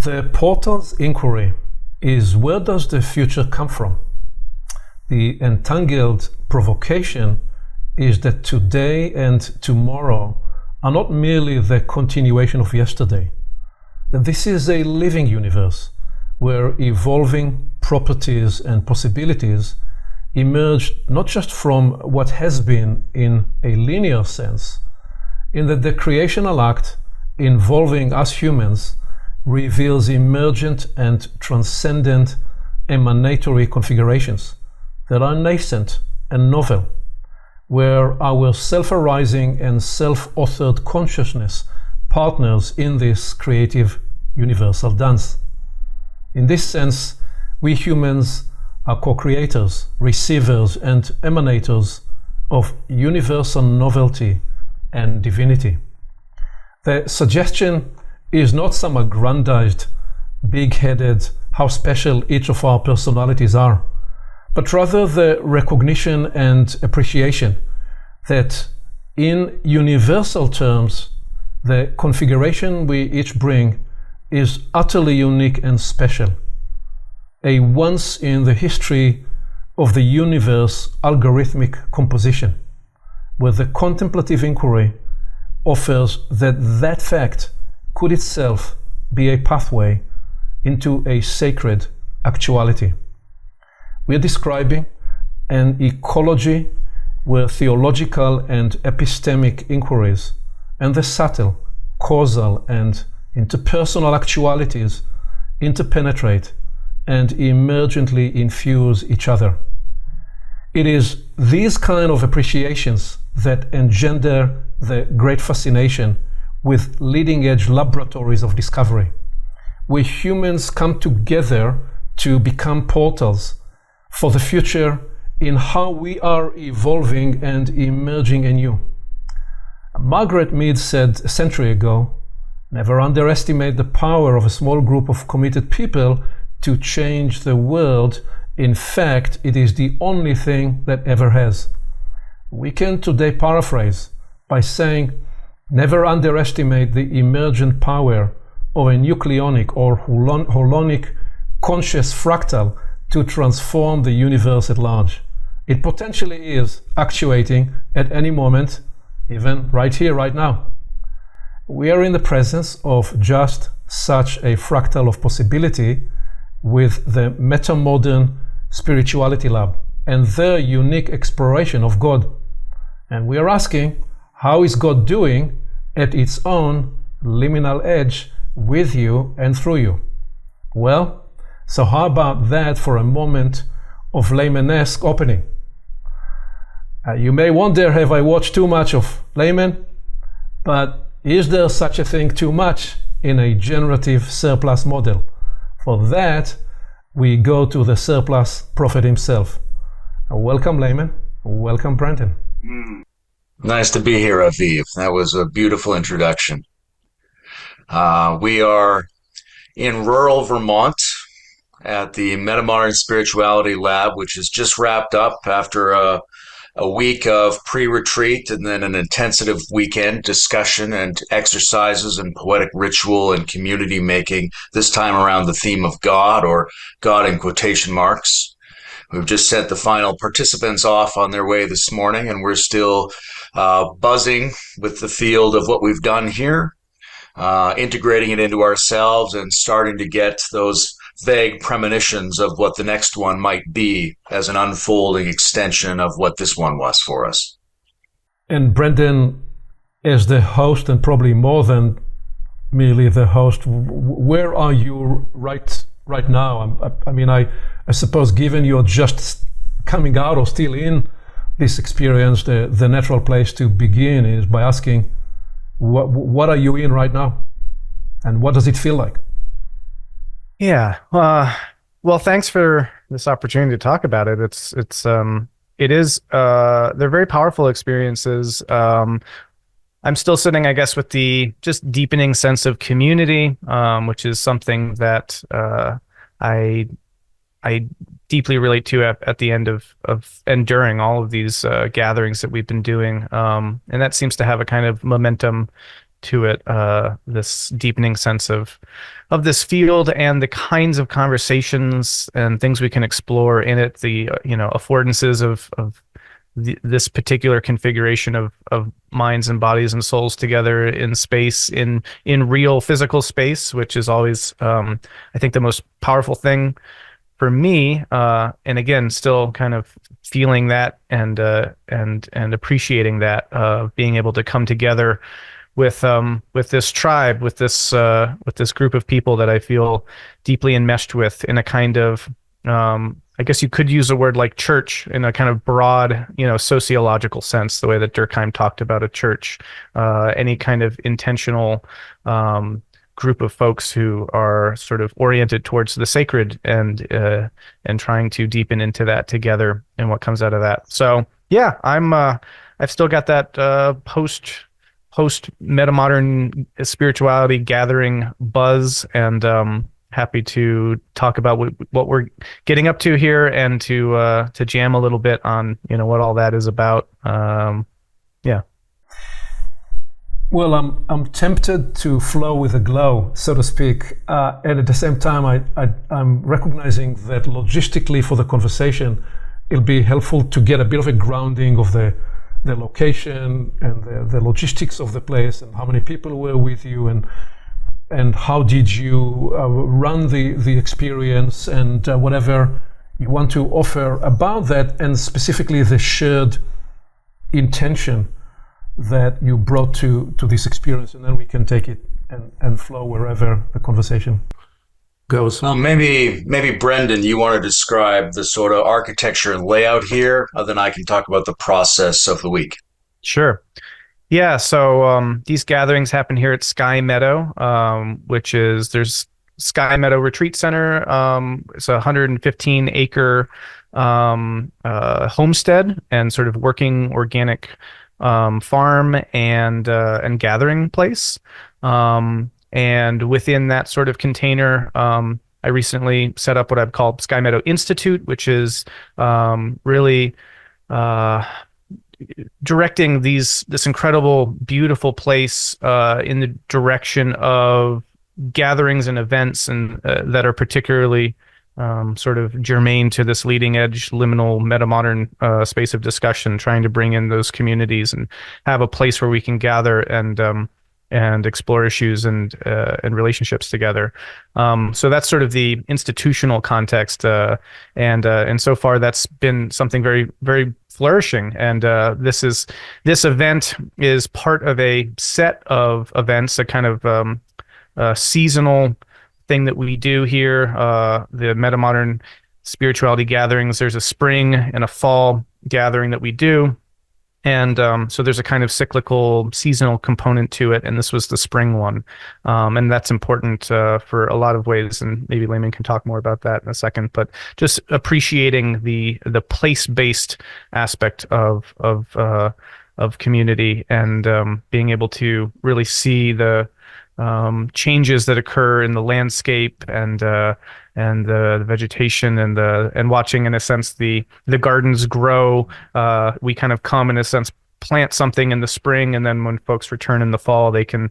The portal's inquiry is, where does the future come from? The entangled provocation is that today and tomorrow are not merely the continuation of yesterday. That this is a living universe where evolving properties and possibilities emerge not just from what has been in a linear sense, in that the creational act involving us humans reveals emergent and transcendent emanatory configurations that are nascent and novel, where our self-arising and self-authored consciousness partners in this creative universal dance. In this sense, we humans are co-creators, receivers, and emanators of universal novelty and divinity. The suggestion is not some aggrandized, big-headed, how special each of our personalities are, but rather the recognition and appreciation that in universal terms, the configuration we each bring is utterly unique and special. A once in the history of the universe algorithmic composition, where the contemplative inquiry offers that fact could itself be a pathway into a sacred actuality. We are describing an ecology where theological and epistemic inquiries and the subtle, causal, and interpersonal actualities interpenetrate and emergently infuse each other. It is these kind of appreciations that engender the great fascination with leading-edge laboratories of discovery, where humans come together to become portals for the future in how we are evolving and emerging anew. Margaret Mead said a century ago, "Never underestimate the power of a small group of committed people to change the world. In fact, it is the only thing that ever has." We can today paraphrase by saying, never underestimate the emergent power of a nucleonic or holonic conscious fractal to transform the universe at large. It potentially is actuating at any moment, even right here, right now. We are in the presence of just such a fractal of possibility with the Metamodern Spirituality Lab and their unique exploration of God. And we are asking, how is God doing at its own liminal edge with you and through you? Well, so how about that for a moment of Laymanesque opening? You may wonder, have I watched too much of Layman? But is there such a thing too much in a generative surplus model? For that, we go to the surplus prophet himself. Welcome, Layman. Welcome, Brendan. Nice to be here, Aviv. That was a beautiful introduction. We are in rural Vermont at the Metamodern Spirituality Lab, which has just wrapped up after a week of pre-retreat and then an intensive weekend discussion and exercises and poetic ritual and community making, this time around the theme of God, or God in quotation marks. We've just sent the final participants off on their way this morning, and we're still buzzing with the field of what we've done here, integrating it into ourselves and starting to get those vague premonitions of what the next one might be as an unfolding extension of what this one was for us. And Brendan, as the host, and probably more than merely the host, where are you right now? I mean, I suppose given you're just coming out or still in this experience, the natural place to begin is by asking, what are you in right now? And what does it feel like? Yeah. Well, thanks for this opportunity to talk about it. They're very powerful experiences. I'm still sitting, I guess, with the just deepening sense of community, which is something that I deeply relate to at the end of and during all of these gatherings that we've been doing. And that seems to have a kind of momentum to it, this deepening sense of this field and the kinds of conversations and things we can explore in it, the affordances of this particular configuration of minds and bodies and souls together in space, in real physical space, which is always, I think, the most powerful thing for me. And again, still kind of feeling that and appreciating that, being able to come together with this tribe, with this group of people that I feel deeply enmeshed with in a kind of, I guess you could use a word like church in a kind of broad, sociological sense, the way that Durkheim talked about a church, any kind of intentional group of folks who are sort of oriented towards the sacred and trying to deepen into that together and what comes out of that. So yeah, I've still got that post metamodern spirituality gathering buzz, and happy to talk about what we're getting up to here and to jam a little bit on what all that is about. Yeah. Well, I'm tempted to flow with a glow, so to speak, and at the same time, I'm recognizing that logistically for the conversation, it'll be helpful to get a bit of a grounding of the location and the logistics of the place and how many people were with you and how did you run the experience and whatever you want to offer about that, and specifically the shared intention that you brought to this experience, and then we can take it and flow wherever the conversation goes. Well, maybe Brendan, you want to describe the sort of architecture and layout here, then I can talk about the process of the week. Sure. Yeah, so these gatherings happen here at Sky Meadow, there's Sky Meadow Retreat Center. It's a 115-acre homestead and sort of working organic farm and gathering place. And within that sort of container, I recently set up what I've called Sky Meadow Institute, which is really directing this incredible, beautiful place in the direction of gatherings and events and that are particularly sort of germane to this leading edge liminal metamodern space of discussion, trying to bring in those communities and have a place where we can gather and explore issues and relationships together. So that's sort of the institutional context, and so far that's been something very, very flourishing. And this event is part of a set of events, a kind of seasonal thing that we do here. The Metamodern spirituality gatherings, there's a spring and a fall gathering that we do. And so there's a kind of cyclical, seasonal component to it, and this was the spring one. And that's important for a lot of ways, and maybe Layman can talk more about that in a second, but just appreciating the place-based aspect of community and being able to really see the changes that occur in the landscape and the vegetation and watching, in a sense, the gardens grow. We kind of come, in a sense, plant something in the spring, and then when folks return in the fall, they can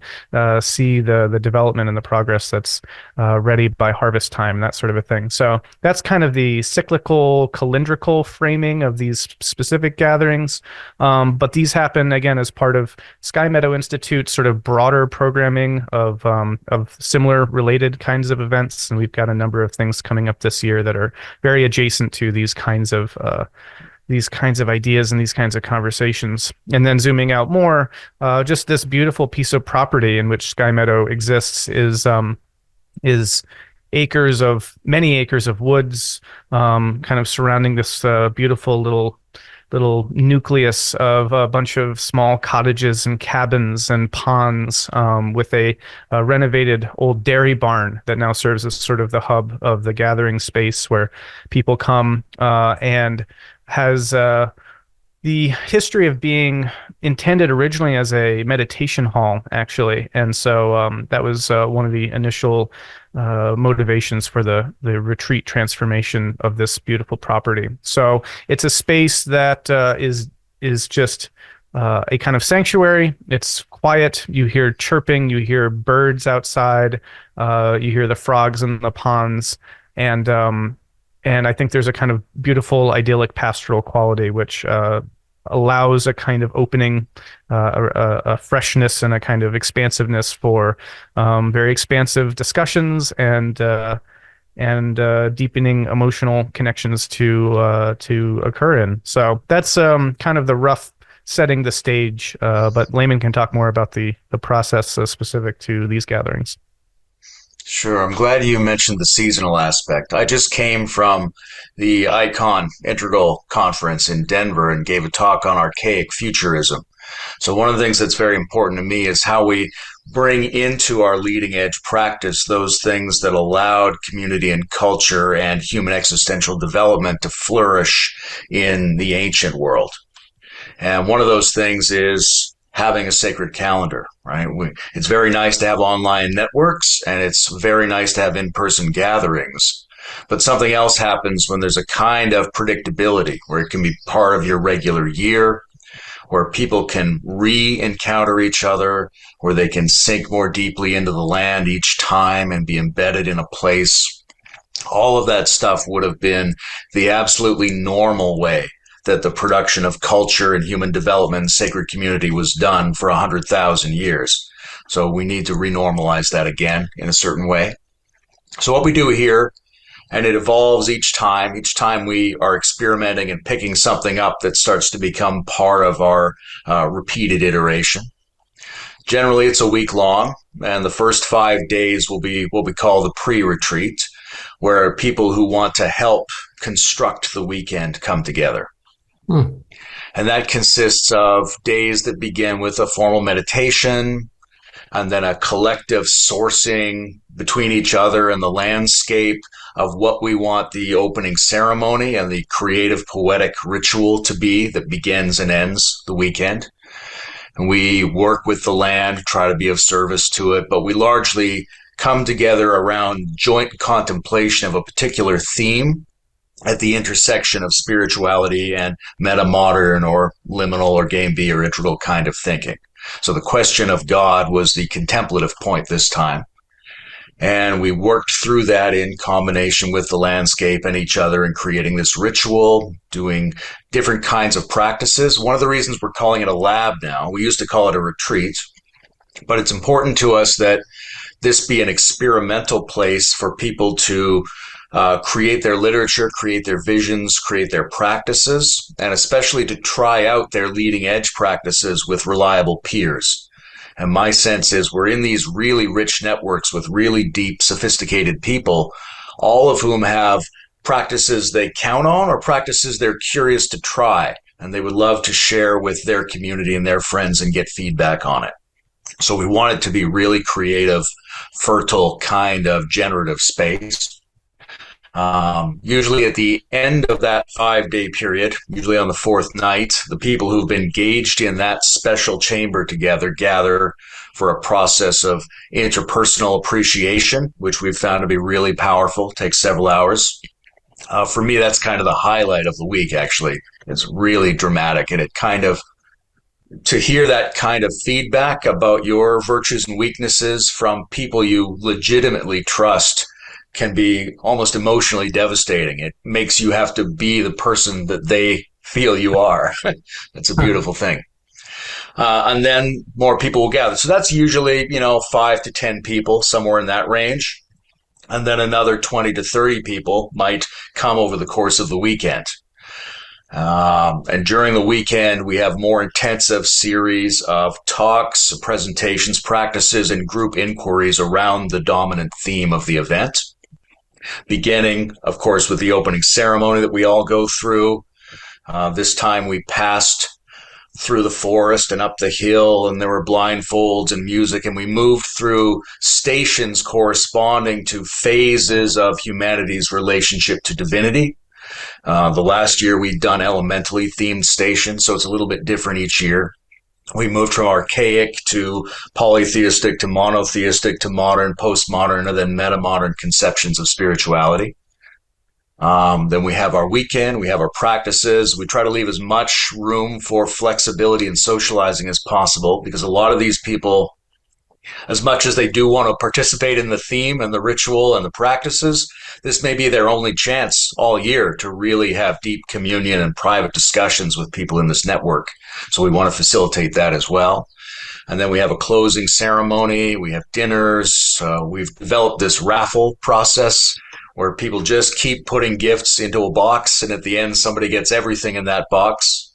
see the development and the progress that's ready by harvest time, that sort of a thing. So that's kind of the cyclical, calendrical framing of these specific gatherings. But these happen, again, as part of Sky Meadow Institute's sort of broader programming of similar related kinds of events. And we've got a number of things coming up this year that are very adjacent to these kinds of ideas and these kinds of conversations. And then zooming out more, just this beautiful piece of property in which Sky Meadow exists is many acres of woods, kind of surrounding this beautiful little nucleus of a bunch of small cottages and cabins and ponds, with a renovated old dairy barn that now serves as sort of the hub of the gathering space where people come, and has the history of being intended originally as a meditation hall, actually. And so that was one of the initial motivations for the retreat transformation of this beautiful property. So it's a space that is just a kind of sanctuary. It's quiet. You hear chirping. You hear birds outside. You hear the frogs in the ponds, and and I think there's a kind of beautiful, idyllic pastoral quality which allows a kind of opening, a freshness and a kind of expansiveness for very expansive discussions and deepening emotional connections to occur in. So that's kind of the rough setting the stage. But Layman can talk more about the process specific to these gatherings. Sure. I'm glad you mentioned the seasonal aspect. I just came from the Icon Integral Conference in Denver and gave a talk on archaic futurism. So one of the things that's very important to me is how we bring into our leading edge practice those things that allowed community and culture and human existential development to flourish in the ancient world. And one of those things is having a sacred calendar, right? It's very nice to have online networks, and it's very nice to have in-person gatherings. But something else happens when there's a kind of predictability where it can be part of your regular year, where people can re-encounter each other, where they can sink more deeply into the land each time and be embedded in a place. All of that stuff would have been the absolutely normal way that the production of culture and human development and sacred community was done for 100,000 years. So we need to renormalize that again in a certain way. So what we do here, and it evolves each time we are experimenting and picking something up that starts to become part of our repeated iteration. Generally, it's a week long, and the first 5 days will be what we call the pre-retreat, where people who want to help construct the weekend come together. And that consists of days that begin with a formal meditation and then a collective sourcing between each other and the landscape of what we want the opening ceremony and the creative poetic ritual to be that begins and ends the weekend. And we work with the land, try to be of service to it, but we largely come together around joint contemplation of a particular theme at the intersection of spirituality and metamodern or liminal or game B or integral kind of thinking. So the question of God was the contemplative point this time. And we worked through that in combination with the landscape and each other and creating this ritual, doing different kinds of practices. One of the reasons we're calling it a lab now, we used to call it a retreat, but it's important to us that this be an experimental place for people to create their literature, create their visions, create their practices, and especially to try out their leading edge practices with reliable peers. And my sense is we're in these really rich networks with really deep, sophisticated people, all of whom have practices they count on or practices they're curious to try, and they would love to share with their community and their friends and get feedback on it. So we want it to be really creative, fertile, kind of generative space. Usually at the end of that 5-day period, usually on the fourth night, the people who've been engaged in that special chamber together gather for a process of interpersonal appreciation, which we've found to be really powerful. It takes several hours. For me, that's kind of the highlight of the week, actually. It's really dramatic, and it kind of, to hear that kind of feedback about your virtues and weaknesses from people you legitimately trust can be almost emotionally devastating. It makes you have to be the person that they feel you are. That's a beautiful thing. And then more people will gather. So that's usually, 5 to 10 people, somewhere in that range. And then another 20 to 30 people might come over the course of the weekend. And during the weekend, we have more intensive series of talks, presentations, practices, and group inquiries around the dominant theme of the event. Beginning, of course, with the opening ceremony that we all go through. This time we passed through the forest and up the hill, and there were blindfolds and music, and we moved through stations corresponding to phases of humanity's relationship to divinity. The last year we'd done elementally themed stations, so it's a little bit different each year. We moved from archaic to polytheistic to monotheistic to modern, postmodern, and then metamodern conceptions of spirituality. Then we have our weekend, we have our practices. We try to leave as much room for flexibility and socializing as possible because a lot of these people, as much as they do want to participate in the theme and the ritual and the practices, this may be their only chance all year to really have deep communion and private discussions with people in this network. So we want to facilitate that as well. And then we have a closing ceremony. We have dinners. We've developed this raffle process where people just keep putting gifts into a box, and at the end, somebody gets everything in that box.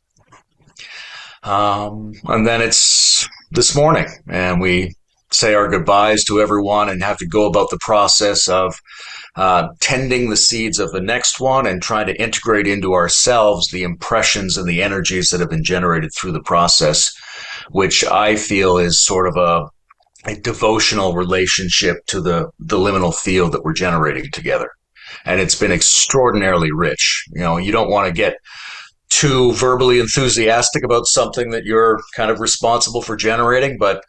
And then it's this morning, and we say our goodbyes to everyone and have to go about the process of tending the seeds of the next one and trying to integrate into ourselves the impressions and the energies that have been generated through the process, which I feel is sort of a devotional relationship to the liminal field that we're generating together. And it's been extraordinarily rich. You know, you don't want to get too verbally enthusiastic about something that you're kind of responsible for generating, but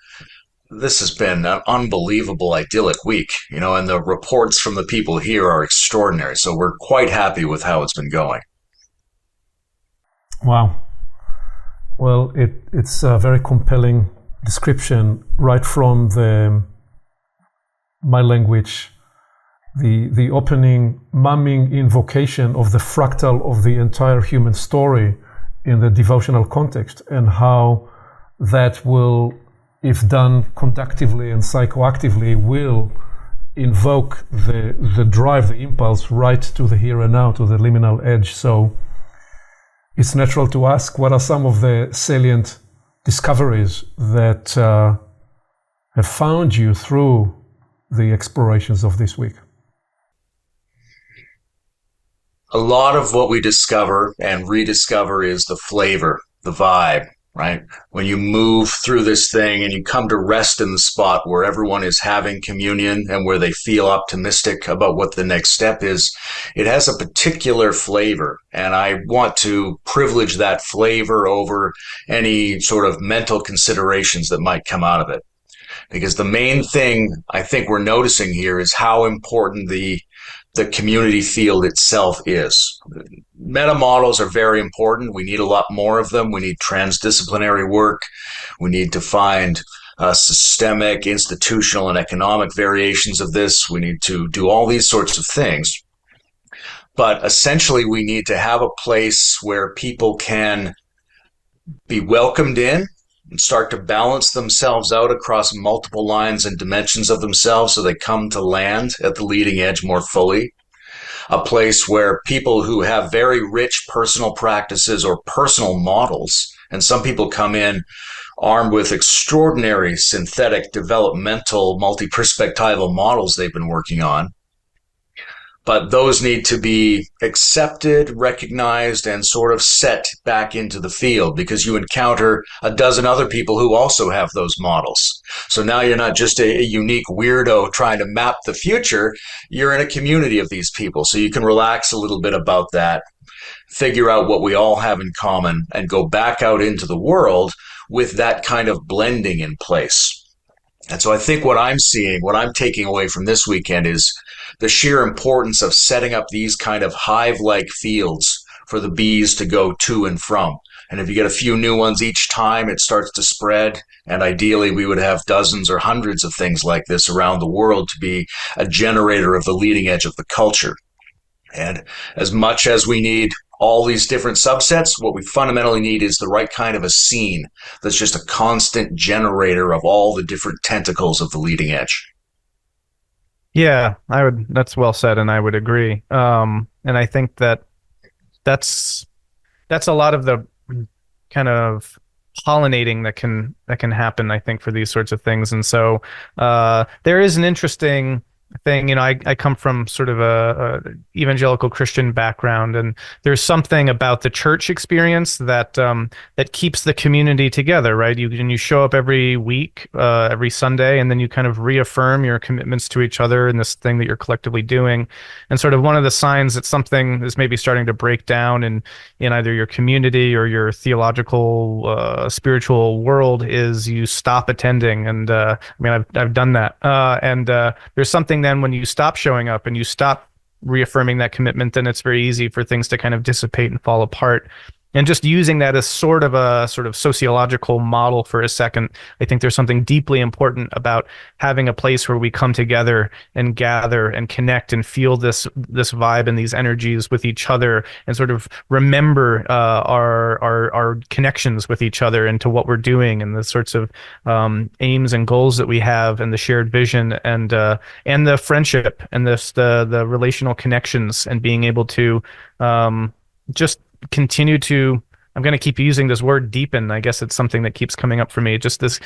this has been an unbelievable, idyllic week, you know, and the reports from the people here are extraordinary. So we're quite happy with how it's been going. Wow. Well, it's a very compelling description right from my language, the opening mumming invocation of the fractal of the entire human story in the devotional context, and how that will, if done conductively and psychoactively, will invoke the drive, the impulse right to the here and now, to the liminal edge. So it's natural to ask, what are some of the salient discoveries that have found you through the explorations of this week? A lot of what we discover and rediscover is the flavor, the vibe, right? When you move through this thing and you come to rest in the spot where everyone is having communion and where they feel optimistic about what the next step is, it has a particular flavor. And I want to privilege that flavor over any sort of mental considerations that might come out of it. Because the main thing I think we're noticing here is how important the community field itself is. Meta models are very important. We need a lot more of them. We need transdisciplinary work. We need to find systemic, institutional, and economic variations of this. We need to do all these sorts of things. But essentially, we need to have a place where people can be welcomed in and start to balance themselves out across multiple lines and dimensions of themselves so they come to land at the leading edge more fully. A place where people who have very rich personal practices or personal models, and some people come in armed with extraordinary synthetic, developmental, multi-perspectival models they've been working on. But those need to be accepted, recognized, and sort of set back into the field, because you encounter a dozen other people who also have those models. So now you're not just a unique weirdo trying to map the future. You're in a community of these people. So you can relax a little bit about that, figure out what we all have in common, and go back out into the world with that kind of blending in place. And so I think what I'm seeing, what I'm taking away from this weekend is the sheer importance of setting up these kind of hive-like fields for the bees to go to and from. And if you get a few new ones each time, it starts to spread. And ideally, we would have dozens or hundreds of things like this around the world to be a generator of the leading edge of the culture. And as much as we need all these different subsets, what we fundamentally need is the right kind of a scene that's just a constant generator of all the different tentacles of the leading edge. Yeah, that's well said, and I would agree. And I think that's a lot of the kind of pollinating that can happen, I think, for these sorts of things. And so there is an interesting thing. You know, I come from sort of a evangelical Christian background, and there's something about the church experience that that keeps the community together, right? You show up every week, every Sunday, and then you kind of reaffirm your commitments to each other in this thing that you're collectively doing. And sort of one of the signs that something is maybe starting to break down in either your community or your theological, spiritual world is you stop attending. And I mean, I've done that, and there's something then when you stop showing up and you stop reaffirming that commitment, then it's very easy for things to kind of dissipate and fall apart. And just using that as sort of sociological model for a second, I think there's something deeply important about having a place where we come together and gather and connect and feel this vibe and these energies with each other, and sort of remember our connections with each other and to what we're doing, and the sorts of aims and goals that we have, and the shared vision, and the friendship, and the relational connections, and being able to just continue to, I'm going to keep using this word, deepen. I guess it's something that keeps coming up for me. Just this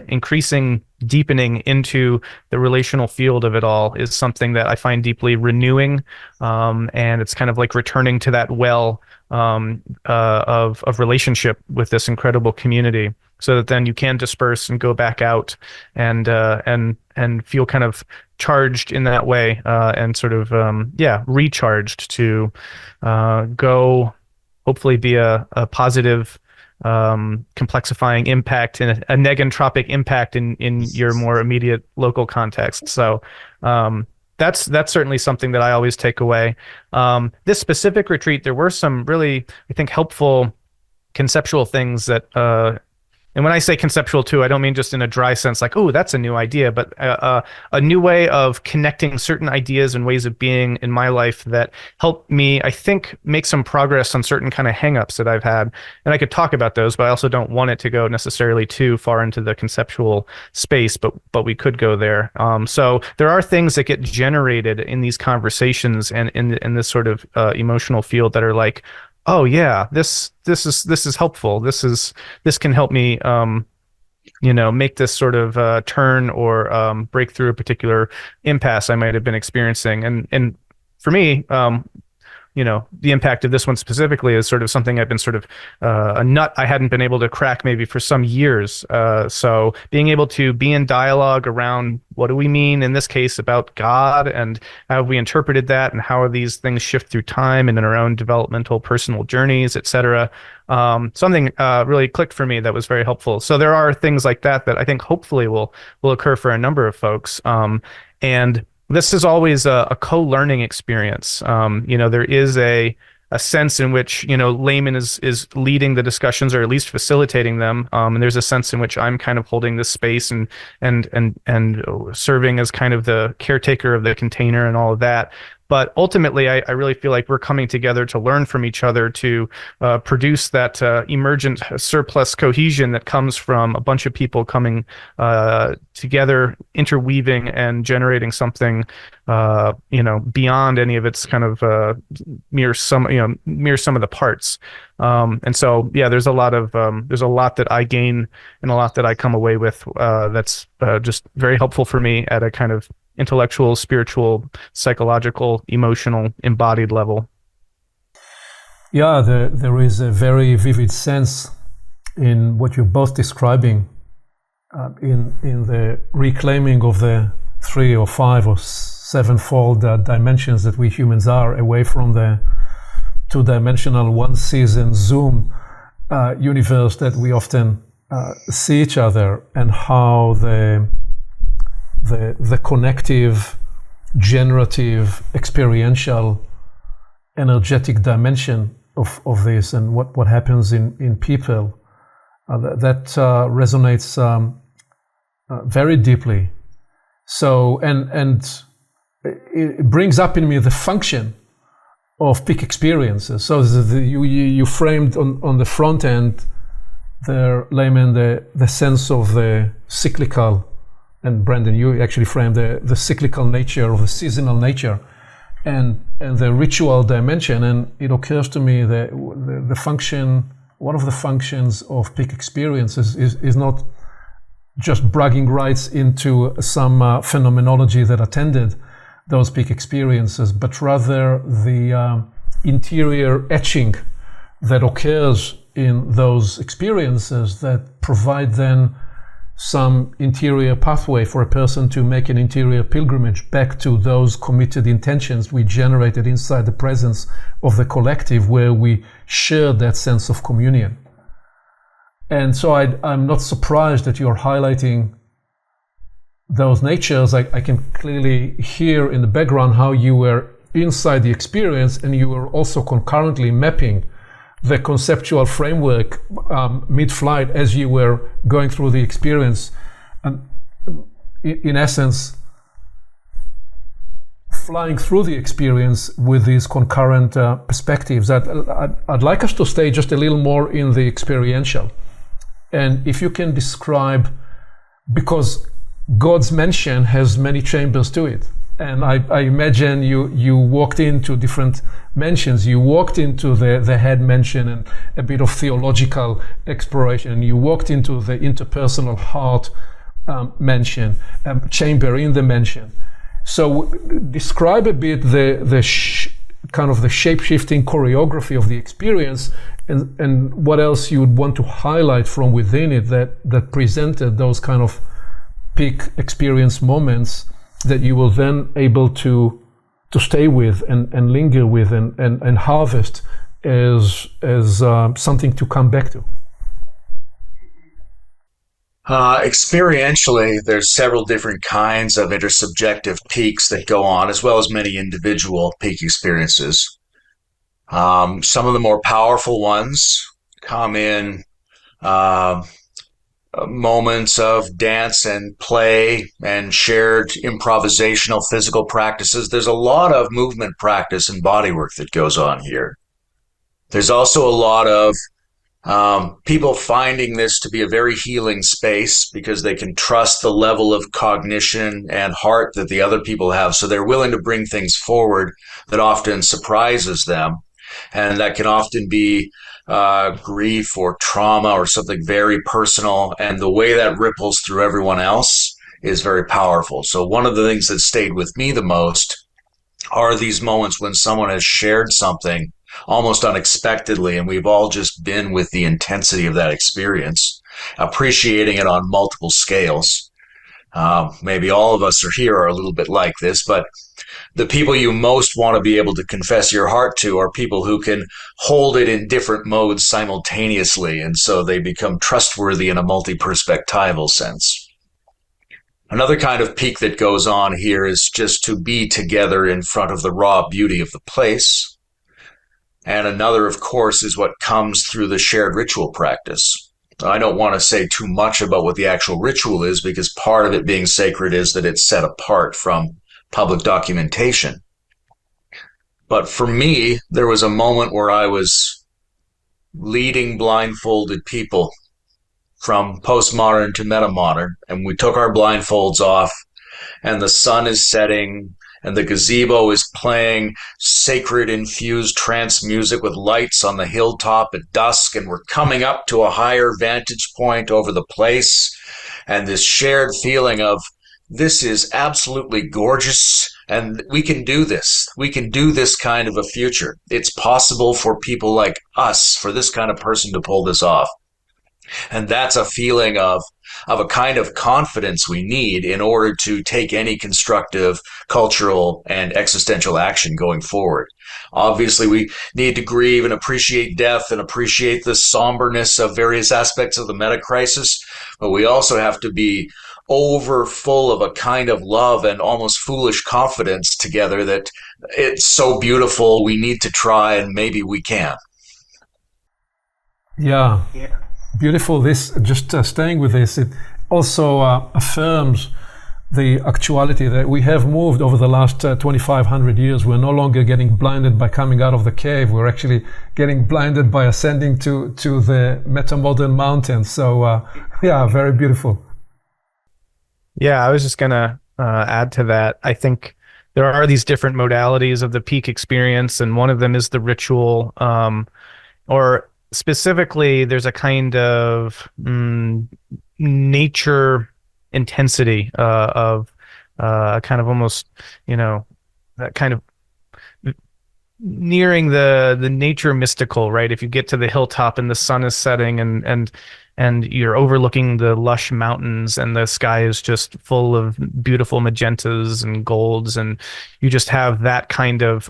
increasing deepening into the relational field of it all is something that I find deeply renewing. And it's kind of like returning to that well of relationship with this incredible community, so that then you can disperse and go back out and feel kind of charged in that way, and sort of recharged to go hopefully be a positive complexifying impact and a negentropic impact in your more immediate local context. So that's certainly something that I always take away. This specific retreat, there were some really, I think, helpful conceptual things that and when I say conceptual too, I don't mean just in a dry sense like, oh, that's a new idea, but a new way of connecting certain ideas and ways of being in my life that helped me, I think, make some progress on certain kind of hangups that I've had. And I could talk about those, but I also don't want it to go necessarily too far into the conceptual space, but we could go there. So there are things that get generated in these conversations and in this sort of emotional field that are like, oh yeah, this is helpful. This can help me, make this sort of turn or break through a particular impasse I might have been experiencing. And for me, the impact of this one specifically is sort of something I've been sort of a nut I hadn't been able to crack maybe for some years. So being able to be in dialogue around what do we mean in this case about God, and how have we interpreted that, and how are these things shift through time and in our own developmental personal journeys, etc. Something really clicked for me that was very helpful. So there are things like that I think hopefully will occur for a number of folks. And this is always a co-learning experience. There is a sense in which, Layman is leading the discussions, or at least facilitating them. And there's a sense in which I'm kind of holding this space and serving as kind of the caretaker of the container and all of that. But ultimately, I really feel like we're coming together to learn from each other, to produce that emergent surplus cohesion that comes from a bunch of people coming together, interweaving and generating something, beyond any of its kind of mere sum of the parts. And so, yeah, there's a lot that I gain and a lot that I come away with that's just very helpful for me at a kind of intellectual, spiritual, psychological, emotional, embodied level. Yeah, there is a very vivid sense in what you're both describing, in the reclaiming of the 3 or 5 or 7-fold dimensions that we humans are, away from the 2-dimensional, one-season Zoom universe that we often see each other, and how the connective, generative, experiential, energetic dimension of this, and what happens in people, that resonates very deeply. So, and it brings up in me the function of peak experiences. So you framed on the front end there, Layman, the sense of the cyclical, and Brandon, you actually framed the cyclical nature, or the seasonal nature, and the ritual dimension. And it occurs to me that the function, one of the functions of peak experiences is not just bragging rights into some phenomenology that attended those peak experiences, but rather the interior etching that occurs in those experiences that provide then some interior pathway for a person to make an interior pilgrimage back to those committed intentions we generated inside the presence of the collective, where we share that sense of communion. And so I'm not surprised that you're highlighting those natures. I can clearly hear in the background how you were inside the experience, and you were also concurrently mapping the conceptual framework mid-flight as you were going through the experience, and in essence flying through the experience with these concurrent perspectives. I'd like us to stay just a little more in the experiential, and if you can describe, because God's mansion has many chambers to it. And I imagine you walked into different mansions. You walked into the head mansion and a bit of theological exploration. You walked into the interpersonal heart mansion, chamber in the mansion. So describe a bit kind of the shape-shifting choreography of the experience, and what else you would want to highlight from within it that presented those kind of peak experience moments that you were then able to stay with and linger with and harvest as something to come back to. Experientially, there's several different kinds of intersubjective peaks that go on, as well as many individual peak experiences. Some of the more powerful ones come in moments of dance and play and shared improvisational physical practices. There's a lot of movement practice and body work that goes on here. There's also a lot of people finding this to be a very healing space because they can trust the level of cognition and heart that the other people have. So they're willing to bring things forward that often surprises them. And that can often be grief or trauma or something very personal. And the way that ripples through everyone else is very powerful. So one of the things that stayed with me the most are these moments when someone has shared something almost unexpectedly, and we've all just been with the intensity of that experience, appreciating it on multiple scales. Maybe all of us are a little bit like this, but the people you most want to be able to confess your heart to are people who can hold it in different modes simultaneously, and so they become trustworthy in a multi-perspectival sense. Another kind of peak that goes on here is just to be together in front of the raw beauty of the place. And another, of course, is what comes through the shared ritual practice. I don't want to say too much about what the actual ritual is, because part of it being sacred is that it's set apart from public documentation. But for me, there was a moment where I was leading blindfolded people from postmodern to metamodern, and we took our blindfolds off, and the sun is setting, and the gazebo is playing sacred infused trance music with lights on the hilltop at dusk, and we're coming up to a higher vantage point over the place, and this shared feeling of, this is absolutely gorgeous, and we can do this. We can do this kind of a future. It's possible for people like us, for this kind of person to pull this off. And that's a feeling of a kind of confidence we need in order to take any constructive cultural and existential action going forward. Obviously, we need to grieve and appreciate death and appreciate the somberness of various aspects of the meta crisis, but we also have to be over full of a kind of love and almost foolish confidence together that it's so beautiful, we need to try, and maybe we can. Yeah. Beautiful. This, just staying with this, it also affirms the actuality that we have moved over the last 2,500 years. We're no longer getting blinded by coming out of the cave. We're actually getting blinded by ascending to the Metamodern mountain. So, yeah, very beautiful. Yeah, I was just going to add to that. I think there are these different modalities of the peak experience, and one of them is the ritual, or specifically, there's a kind of nature intensity of kind of almost, that kind of nearing the nature mystical, right? If you get to the hilltop and the sun is setting and you're overlooking the lush mountains and the sky is just full of beautiful magentas and golds, and you just have that kind of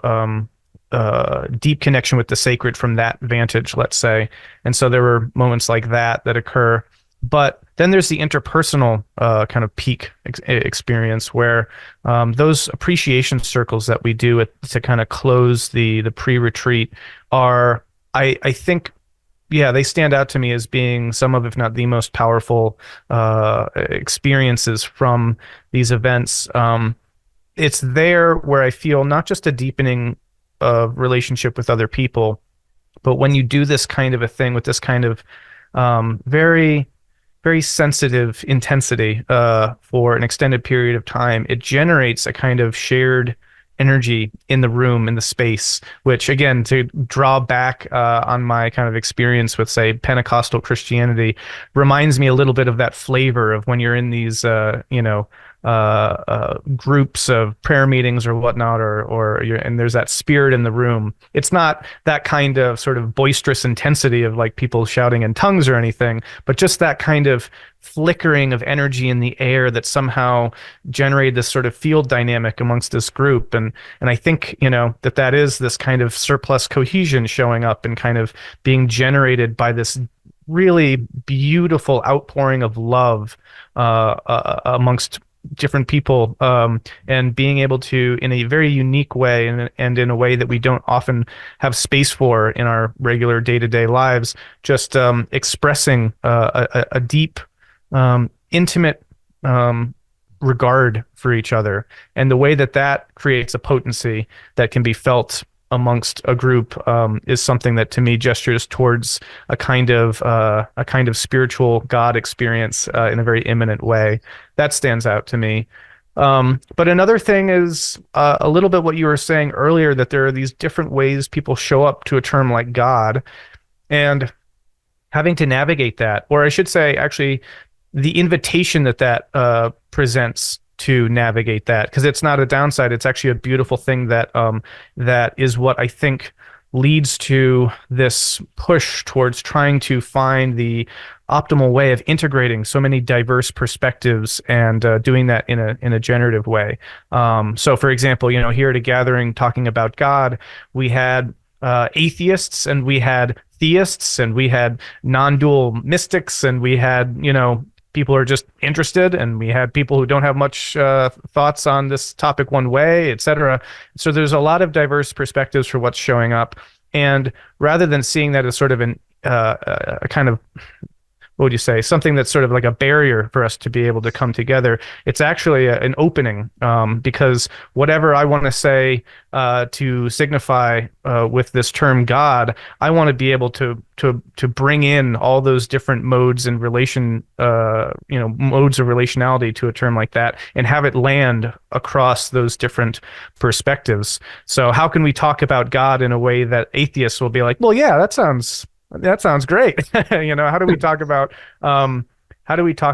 deep connection with the sacred from that vantage, let's say. And so there were moments like that occur. But then there's the interpersonal kind of peak experience where those appreciation circles that we do to kind of close the pre-retreat are, I think, yeah, they stand out to me as being some of, if not the most powerful experiences from these events. It's there where I feel not just a deepening of relationship with other people, but when you do this kind of a thing with this kind of very, very sensitive intensity for an extended period of time, it generates a kind of shared energy in the room, in the space, which again, to draw back on my kind of experience with, say, Pentecostal Christianity, reminds me a little bit of that flavor of when you're in these, groups of prayer meetings or whatnot, and there's that spirit in the room. It's not that kind of sort of boisterous intensity of like people shouting in tongues or anything, but just that kind of flickering of energy in the air that somehow generated this sort of field dynamic amongst this group. And I think, that is this kind of surplus cohesion showing up and kind of being generated by this really beautiful outpouring of love amongst different people, and being able to, in a very unique way and in a way that we don't often have space for in our regular day-to-day lives, just expressing a deep, intimate regard for each other, and the way that creates a potency that can be felt amongst a group is something that to me gestures towards a kind of spiritual God experience in a very imminent way. That stands out to me. But another thing is a little bit what you were saying earlier, that there are these different ways people show up to a term like God, and having to navigate that, or I should say, actually, the invitation that presents to navigate that, because it's not a downside. It's actually a beautiful thing that is what I think leads to this push towards trying to find the optimal way of integrating so many diverse perspectives and doing that in a generative way. So, for example, here at a gathering talking about God, we had atheists and we had theists and we had non-dual mystics and we had people are just interested, and we had people who don't have much thoughts on this topic one way, etc. So there's a lot of diverse perspectives for what's showing up, and rather than seeing that as sort of a kind of, what would you say, something that's sort of like a barrier for us to be able to come together, it's actually an opening, because whatever I want to say to signify with this term God, I want to be able to bring in all those different modes and modes of relationality to a term like that, and have it land across those different perspectives. So how can we talk about God in a way that atheists will be like, well, yeah, that sounds great. How do we talk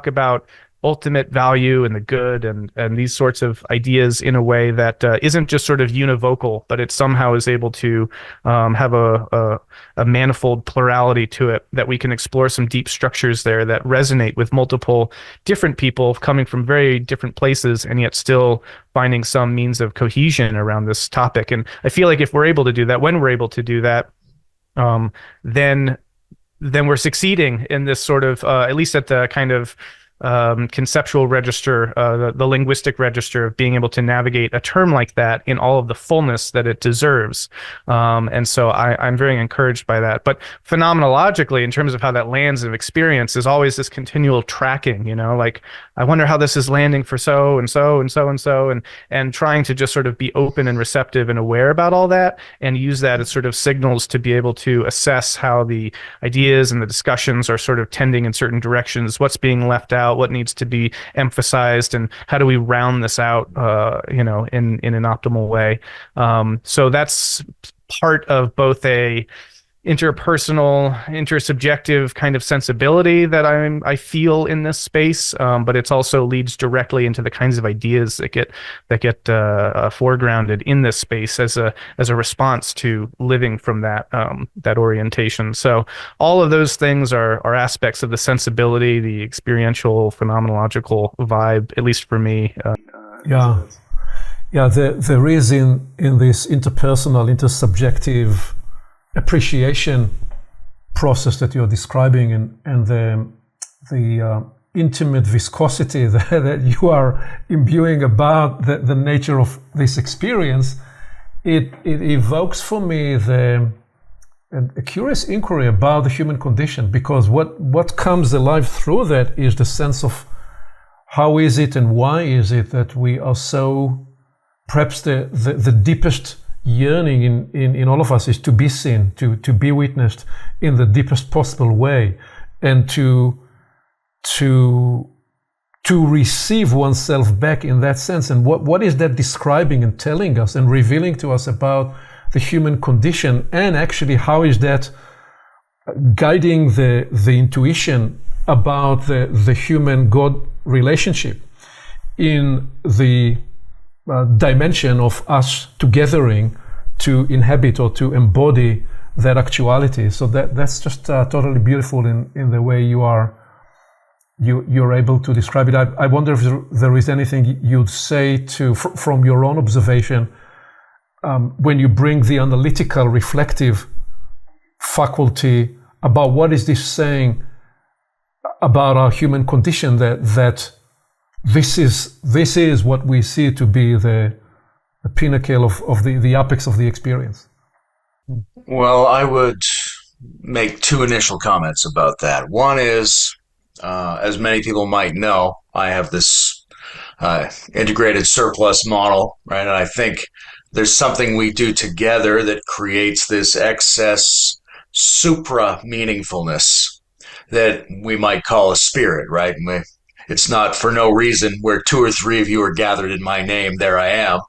about ultimate value and the good and these sorts of ideas in a way that isn't just sort of univocal, but it somehow is able to have a manifold plurality to it, that we can explore some deep structures there that resonate with multiple different people coming from very different places, and yet still finding some means of cohesion around this topic. And I feel like if we're able to do that, when we're able to do that, then we're succeeding in this sort of, at least at the kind of conceptual register, the linguistic register of being able to navigate a term like that in all of the fullness that it deserves. And so I'm very encouraged by that. But phenomenologically, in terms of how that lands in experience, is always this continual tracking, like, I wonder how this is landing for so and so and so and so, and trying to just sort of be open and receptive and aware about all that, and use that as sort of signals to be able to assess how the ideas and the discussions are sort of tending in certain directions, what's being left out, what needs to be emphasized, and how do we round this out, in an optimal way. So that's part of both a interpersonal, intersubjective kind of sensibility that I feel in this space, but it also leads directly into the kinds of ideas that get foregrounded in this space as a response to living from that orientation. So all of those things are aspects of the sensibility, the experiential, phenomenological vibe, at least for me. There is in this interpersonal, intersubjective appreciation process that you're describing, and intimate viscosity that you are imbuing about the nature of this experience, it evokes for me a curious inquiry about the human condition, because what comes alive through that is the sense of how is it and why is it that we are so, perhaps the deepest yearning in all of us is to be seen, to be witnessed in the deepest possible way, and to receive oneself back in that sense. And what is that describing and telling us and revealing to us about the human condition, and actually how is that guiding the intuition about the human-God relationship in the dimension of us togethering to inhabit or to embody that actuality. So that's just totally beautiful in the way you're able to describe it. I wonder if there is anything you'd say from your own observation when you bring the analytical, reflective faculty about what is this saying about our human condition, that this is what we see to be the pinnacle of the apex of the experience. Well, I would make two initial comments about that. One is, as many people might know, I have this integrated surplus model, right? And I think there's something we do together that creates this excess supra meaningfulness that we might call a spirit, right? It's not for no reason where two or three of you are gathered in my name, there I am.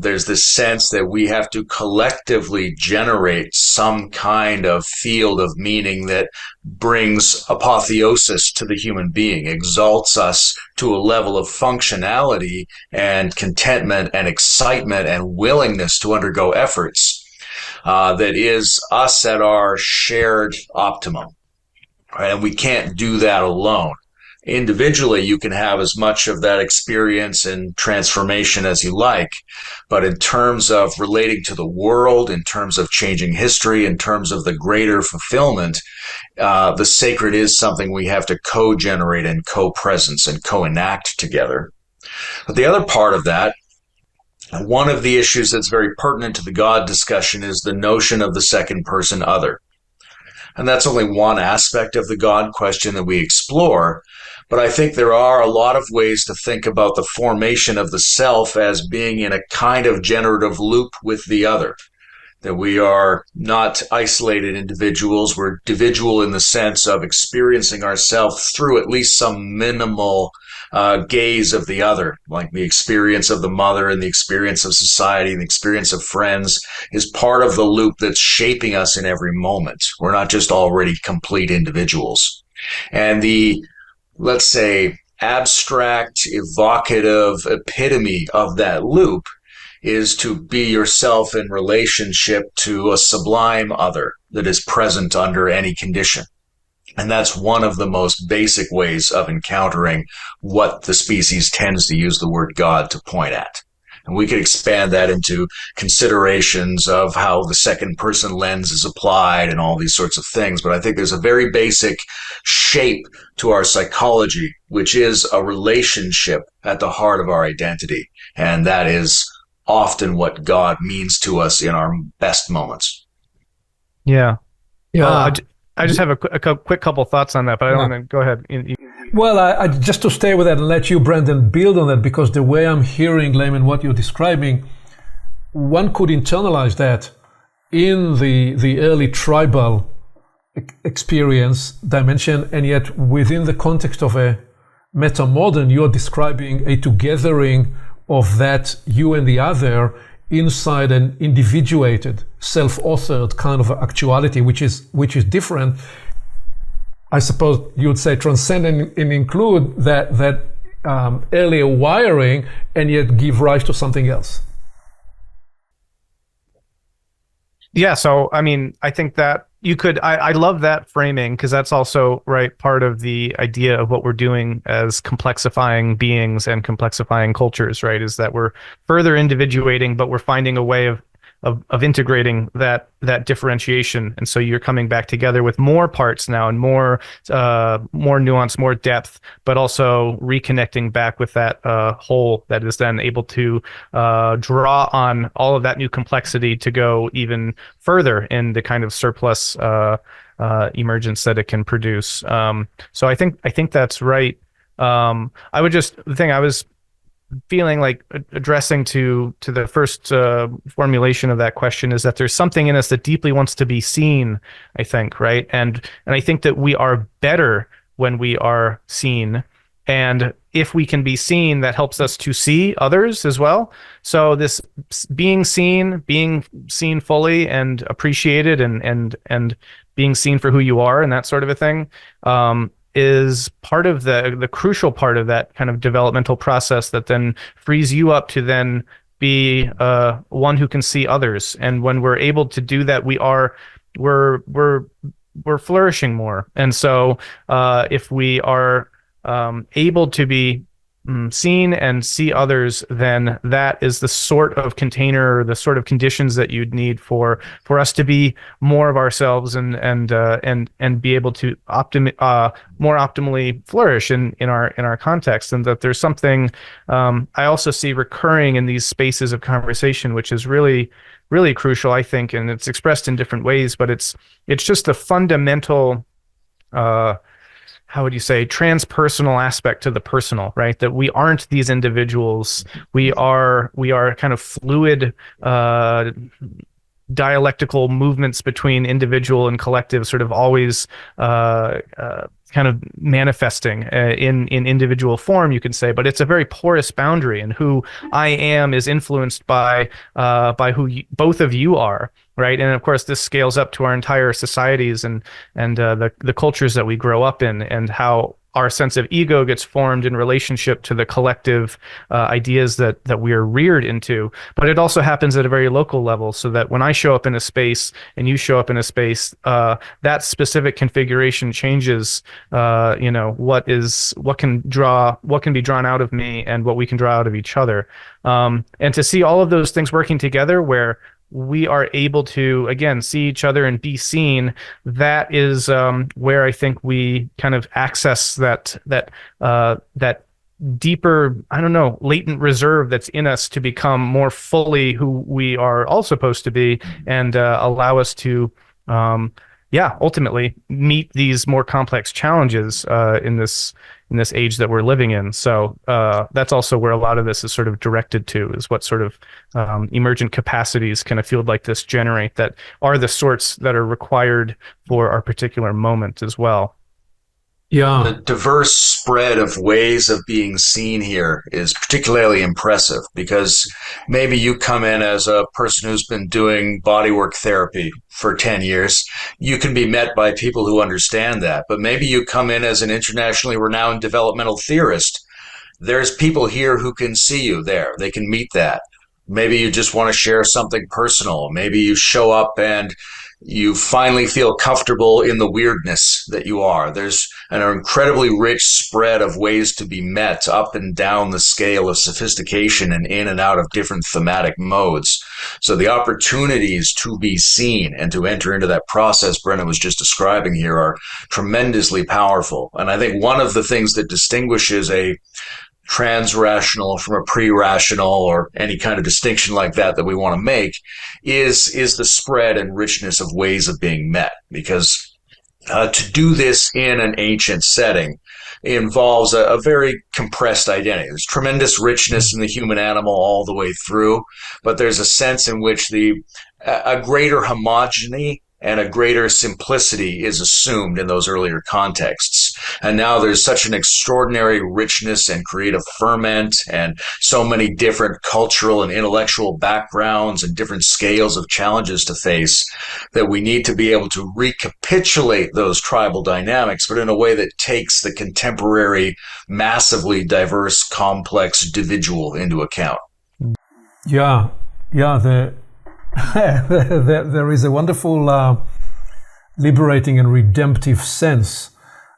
There's this sense that we have to collectively generate some kind of field of meaning that brings apotheosis to the human being, exalts us to a level of functionality and contentment and excitement and willingness to undergo efforts that is us at our shared optimum. Right? And we can't do that alone. Individually, you can have as much of that experience and transformation as you like, but in terms of relating to the world, in terms of changing history, in terms of the greater fulfillment, the sacred is something we have to co-generate and co-presence and co-enact together. But the other part of that, one of the issues that's very pertinent to the God discussion, is the notion of the second person other. And that's only one aspect of the God question that we explore. But I think there are a lot of ways to think about the formation of the self as being in a kind of generative loop with the other. That we are not isolated individuals. We're individual in the sense of experiencing ourselves through at least some minimal gaze of the other, like the experience of the mother and the experience of society and the experience of friends is part of the loop that's shaping us in every moment. We're not just already complete individuals. And the, let's say, abstract, evocative epitome of that loop is to be yourself in relationship to a sublime other that is present under any condition. And that's one of the most basic ways of encountering what the species tends to use the word God to point at. And we could expand that into considerations of how the second person lens is applied and all these sorts of things. But I think there's a very basic shape to our psychology, which is a relationship at the heart of our identity. And that is often what God means to us in our best moments. Yeah. I just have a quick couple thoughts on that, but I don't want to go ahead. Well, I just to stay with that and let you, Brandon, build on that, because the way I'm hearing, Layman, what you're describing, one could internalize that in the early tribal experience dimension, and yet within the context of a metamodern, you're describing a togethering of that you and the other inside an individuated, self-authored kind of actuality, which is different. I suppose you would say transcend and include that earlier wiring, and yet give rise to something else. Yeah, so I mean, I think that you could, I love that framing, because that's also, right, part of the idea of what we're doing as complexifying beings and complexifying cultures, right, is that we're further individuating, but we're finding a way of of integrating that differentiation, and so you're coming back together with more parts now and more nuance, more depth, but also reconnecting back with that whole that is then able to draw on all of that new complexity to go even further in the kind of surplus emergence that it can produce. So I think that's right. The thing I was feeling like addressing to the first formulation of that question is that there's something in us that deeply wants to be seen, I think, right? And I think that we are better when we are seen. And if we can be seen, that helps us to see others as well. So this being seen fully and appreciated and being seen for who you are and that sort of a thing, is part of the crucial part of that kind of developmental process that then frees you up to then be one who can see others. And when we're able to do that, we're flourishing more. And so if we are able to be seen and see others, then that is the sort of container, or the sort of conditions that you'd need for us to be more of ourselves and be able to more optimally flourish in our context. And that there's something I also see recurring in these spaces of conversation, which is really, really crucial, I think, and it's expressed in different ways, but it's just a fundamental how would you say, transpersonal aspect to the personal, right? That we aren't these individuals. We are kind of fluid, dialectical movements between individual and collective, sort of always kind of manifesting in individual form, you can say, but it's a very porous boundary, and who I am is influenced by who both of you are, right? And of course, this scales up to our entire societies and the cultures that we grow up in, and how our sense of ego gets formed in relationship to the collective ideas that we are reared into. But it also happens at a very local level, so that when I show up in a space and you show up in a space, that specific configuration changes, what can be drawn out of me and what we can draw out of each other. And to see all of those things working together, where we are able to, again, see each other and be seen, that is where I think we kind of access that deeper, I don't know, latent reserve that's in us to become more fully who we are all supposed to be, and allow us to, ultimately meet these more complex challenges in this age that we're living in. So that's also where a lot of this is sort of directed to, is what sort of emergent capacities can a field like this generate that are the sorts that are required for our particular moment as well. Yeah. The diverse spread of ways of being seen here is particularly impressive, because maybe you come in as a person who's been doing bodywork therapy for 10 years. You can be met by people who understand that. But maybe you come in as an internationally renowned developmental theorist. There's people here who can see you there. They can meet that. Maybe you just want to share something personal. Maybe you show up and you finally feel comfortable in the weirdness that you are. There's an incredibly rich spread of ways to be met up and down the scale of sophistication and in and out of different thematic modes. So the opportunities to be seen and to enter into that process Brennan was just describing here are tremendously powerful. And I think one of the things that distinguishes a trans-rational from a pre-rational, or any kind of distinction like that we want to make, is the spread and richness of ways of being met. Because to do this in an ancient setting involves a very compressed identity. There's tremendous richness in the human animal all the way through, but there's a sense in which a greater homogeny and a greater simplicity is assumed in those earlier contexts. And now there's such an extraordinary richness and creative ferment, and so many different cultural and intellectual backgrounds and different scales of challenges to face, that we need to be able to recapitulate those tribal dynamics, but in a way that takes the contemporary, massively diverse, complex individual into account. Yeah. There is a wonderful liberating and redemptive sense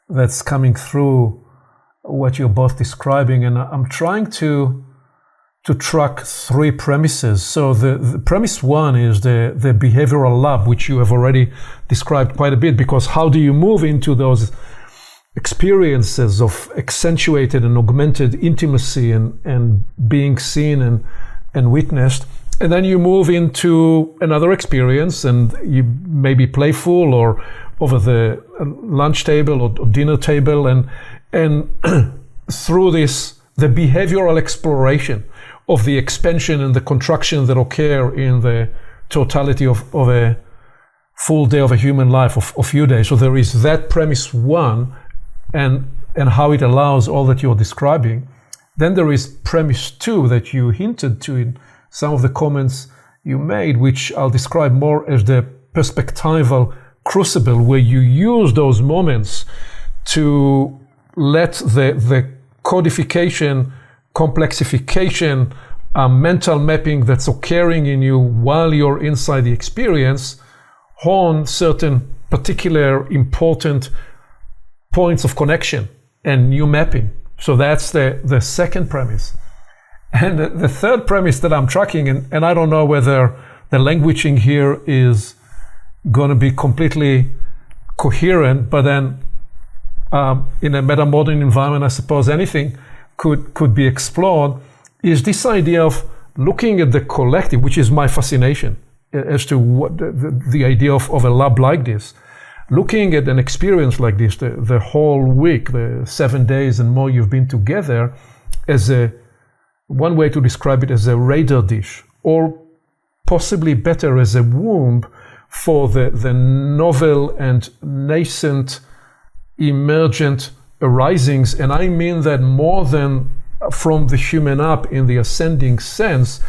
that's coming through what you're both describing, and I'm trying to to track three premises. So the premise one is the behavioral lab, which you have already described quite a bit, because how do you move into those experiences of accentuated and augmented intimacy and being seen and witnessed? And then you move into another experience, and you may be playful or over the lunch table or dinner table, and through this, the behavioral exploration of the expansion and the contraction that occur in the totality of a full day of a human life, of a few days. So there is that premise one, and how it allows all that you're describing. Then there is premise two that you hinted to in some of the comments you made, which I'll describe more as the perspectival crucible, where you use those moments to let the codification, complexification, mental mapping that's occurring in you while you're inside the experience, hone certain particular important points of connection and new mapping. So that's the second premise. And the third premise that I'm tracking, and I don't know whether the languaging here is going to be completely coherent, but then in a metamodern environment, I suppose anything could be explored, is this idea of looking at the collective, which is my fascination as to what the idea of a lab like this. Looking at an experience like this, the whole week, the 7 days and more you've been together, as one way to describe it as a radar dish, or possibly better as a womb for the novel and nascent emergent arisings. And I mean that more than from the human up in the ascending sense,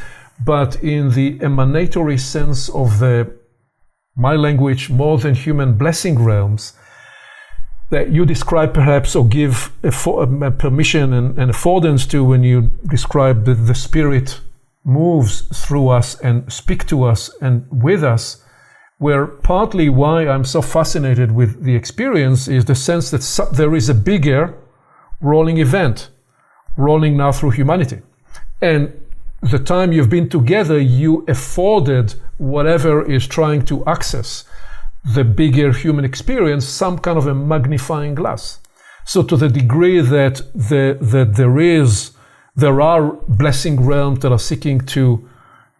but in the emanatory sense of my language, more than human blessing realms that you describe perhaps, or give permission and affordance to when you describe the spirit moves through us and speak to us and with us, where partly why I'm so fascinated with the experience is the sense that there is a bigger rolling event rolling now through humanity. And the time you've been together, you afforded whatever is trying to access the bigger human experience some kind of a magnifying glass. So to the degree that there are blessing realms that are seeking to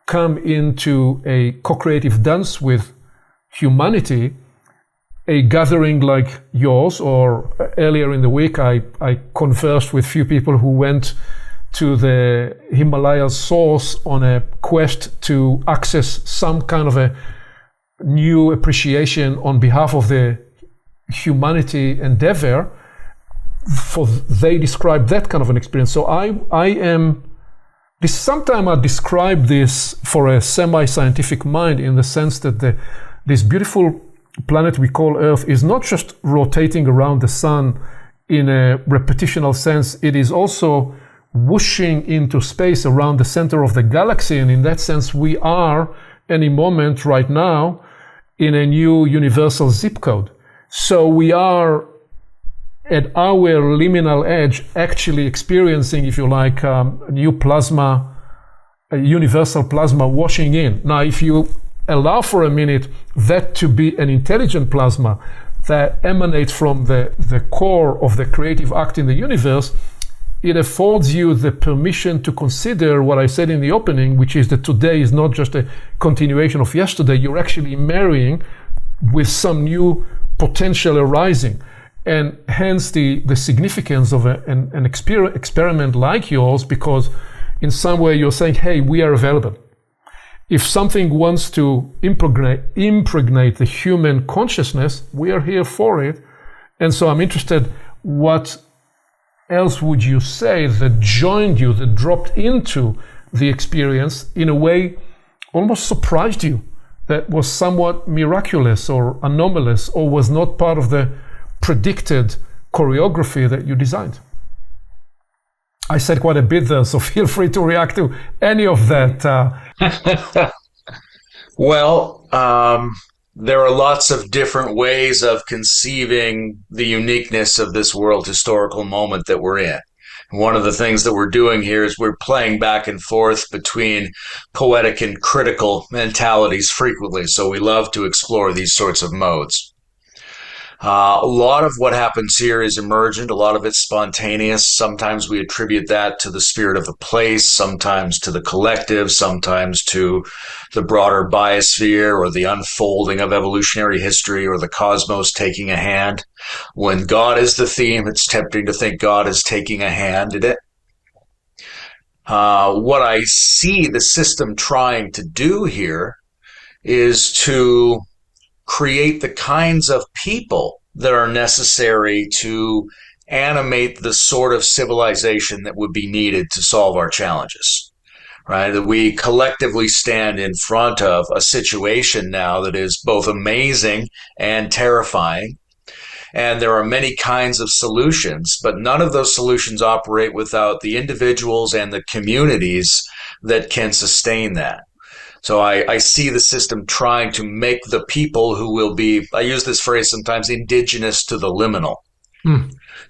come into a co-creative dance with humanity, a gathering like yours, or earlier in the week I conversed with few people who went to the Himalaya source on a quest to access some kind of a new appreciation on behalf of the humanity endeavor. They describe that kind of an experience. So sometimes I describe this for a semi-scientific mind, in the sense that this beautiful planet we call Earth is not just rotating around the sun in a repetitional sense, it is also whooshing into space around the center of the galaxy. And in that sense, we are any moment right now in a new universal zip code. So we are at our liminal edge actually experiencing, if you like, new plasma, a universal plasma washing in. Now, if you allow for a minute that to be an intelligent plasma that emanates from the core of the creative act in the universe, it affords you the permission to consider what I said in the opening, which is that today is not just a continuation of yesterday. You're actually marrying with some new potential arising. And hence the significance of an experiment like yours, because in some way you're saying, hey, we are available. If something wants to impregnate the human consciousness, we are here for it. And so I'm interested, what else would you say that joined you, that dropped into the experience in a way almost surprised you, that was somewhat miraculous or anomalous, or was not part of the predicted choreography that you designed? I said quite a bit there, so feel free to react to any of that. Well, there are lots of different ways of conceiving the uniqueness of this world historical moment that we're in. One of the things that we're doing here is we're playing back and forth between poetic and critical mentalities frequently. So we love to explore these sorts of modes. A lot of what happens here is emergent. A lot of it's spontaneous. Sometimes we attribute that to the spirit of the place, sometimes to the collective, sometimes to the broader biosphere or the unfolding of evolutionary history or the cosmos taking a hand. When God is the theme, it's tempting to think God is taking a hand in it. What I see the system trying to do here is to create the kinds of people that are necessary to animate the sort of civilization that would be needed to solve our challenges, right? That we collectively stand in front of a situation now that is both amazing and terrifying. And there are many kinds of solutions, but none of those solutions operate without the individuals and the communities that can sustain that. So I see the system trying to make the people who will be, I use this phrase sometimes, indigenous to the liminal,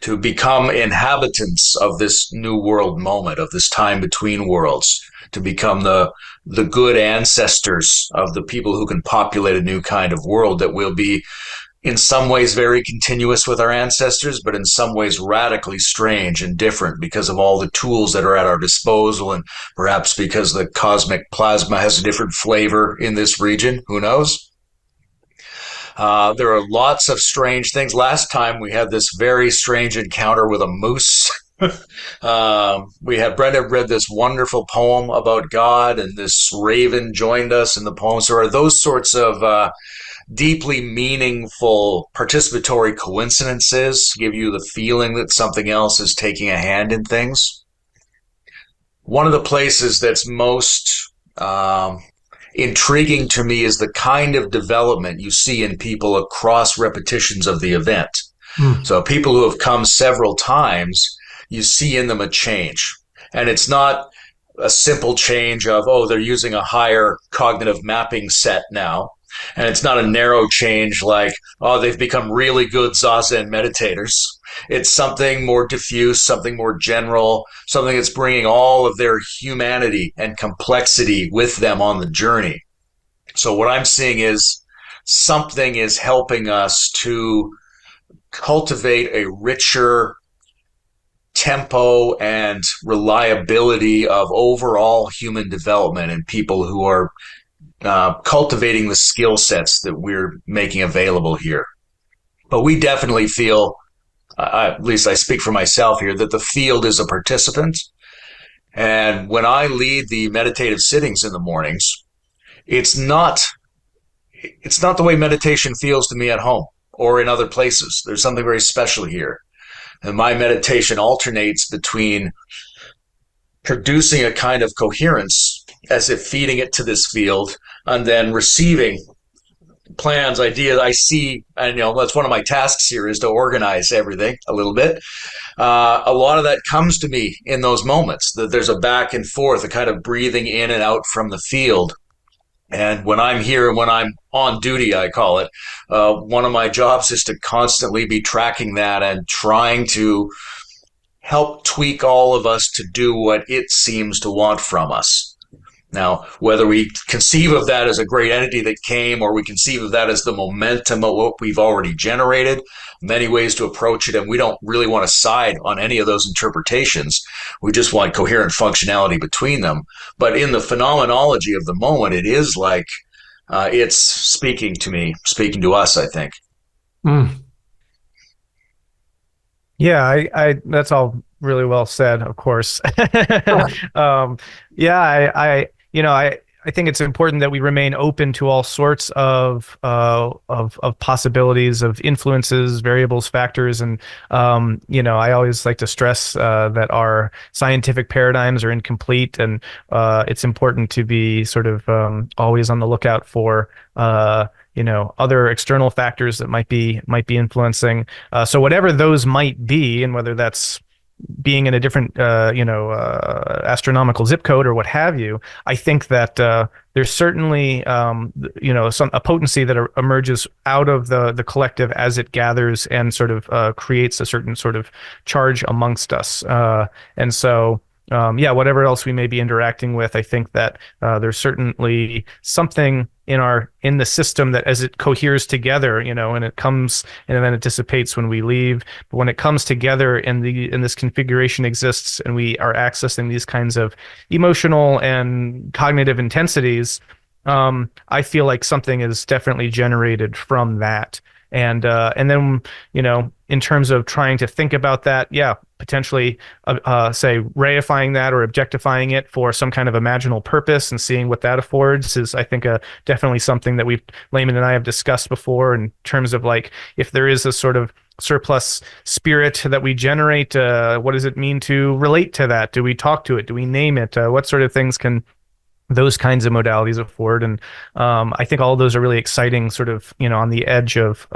to become inhabitants of this new world moment, of this time between worlds, to become the good ancestors of the people who can populate a new kind of world that will be in some ways very continuous with our ancestors, but in some ways radically strange and different because of all the tools that are at our disposal, and perhaps because the cosmic plasma has a different flavor in this region. Who knows? There are lots of strange things. Last time we had this very strange encounter with a moose. Brenda read this wonderful poem about God, and this raven joined us in the poem. So are those sorts of deeply meaningful participatory coincidences give you the feeling that something else is taking a hand in things. One of the places that's most intriguing to me is the kind of development you see in people across repetitions of the event. So people who have come several times, you see in them a change. And it's not a simple change of, oh, they're using a higher cognitive mapping set now. And it's not a narrow change like, oh, they've become really good Zazen meditators. It's something more diffuse, something more general, something that's bringing all of their humanity and complexity with them on the journey. So what I'm seeing is something is helping us to cultivate a richer tempo and reliability of overall human development in people who are cultivating the skill sets that we're making available here. But we definitely feel, at least I speak for myself here, that the field is a participant. And when I lead the meditative sittings in the mornings, it's not the way meditation feels to me at home or in other places. There's something very special here. And my meditation alternates between producing a kind of coherence as if feeding it to this field, and then receiving plans, ideas. I see, and that's one of my tasks here is to organize everything a little bit. A lot of that comes to me in those moments, that there's a back and forth, a kind of breathing in and out from the field. And when I'm here and when I'm on duty, I call it, one of my jobs is to constantly be tracking that and trying to help tweak all of us to do what it seems to want from us. Now, whether we conceive of that as a great entity that came, or we conceive of that as the momentum of what we've already generated, many ways to approach it, and we don't really want to side on any of those interpretations. We just want coherent functionality between them. But in the phenomenology of the moment, it is like it's speaking to me, speaking to us, I think. Yeah, I that's all really well said, of course. I think it's important that we remain open to all sorts of possibilities, of influences, variables, factors, and I always like to stress that our scientific paradigms are incomplete, and it's important to be sort of always on the lookout for other external factors that might be influencing. So whatever those might be, and whether that's being in a different, astronomical zip code or what have you. I think that there's certainly, a potency that emerges out of the collective as it gathers and sort of creates a certain sort of charge amongst us. And so, whatever else we may be interacting with, I think that there's certainly something in the system that as it coheres together, and it comes and then it dissipates when we leave. But when it comes together and this configuration exists and we are accessing these kinds of emotional and cognitive intensities, I feel like something is definitely generated from that. And then, in terms of trying to think about that, potentially, say, reifying that or objectifying it for some kind of imaginal purpose and seeing what that affords is, I think, definitely something that Layman and I have discussed before in terms of like, if there is a sort of surplus spirit that we generate, what does it mean to relate to that? Do we talk to it? Do we name it? What sort of things can those kinds of modalities afford? And I think all of those are really exciting, sort of, on the edge of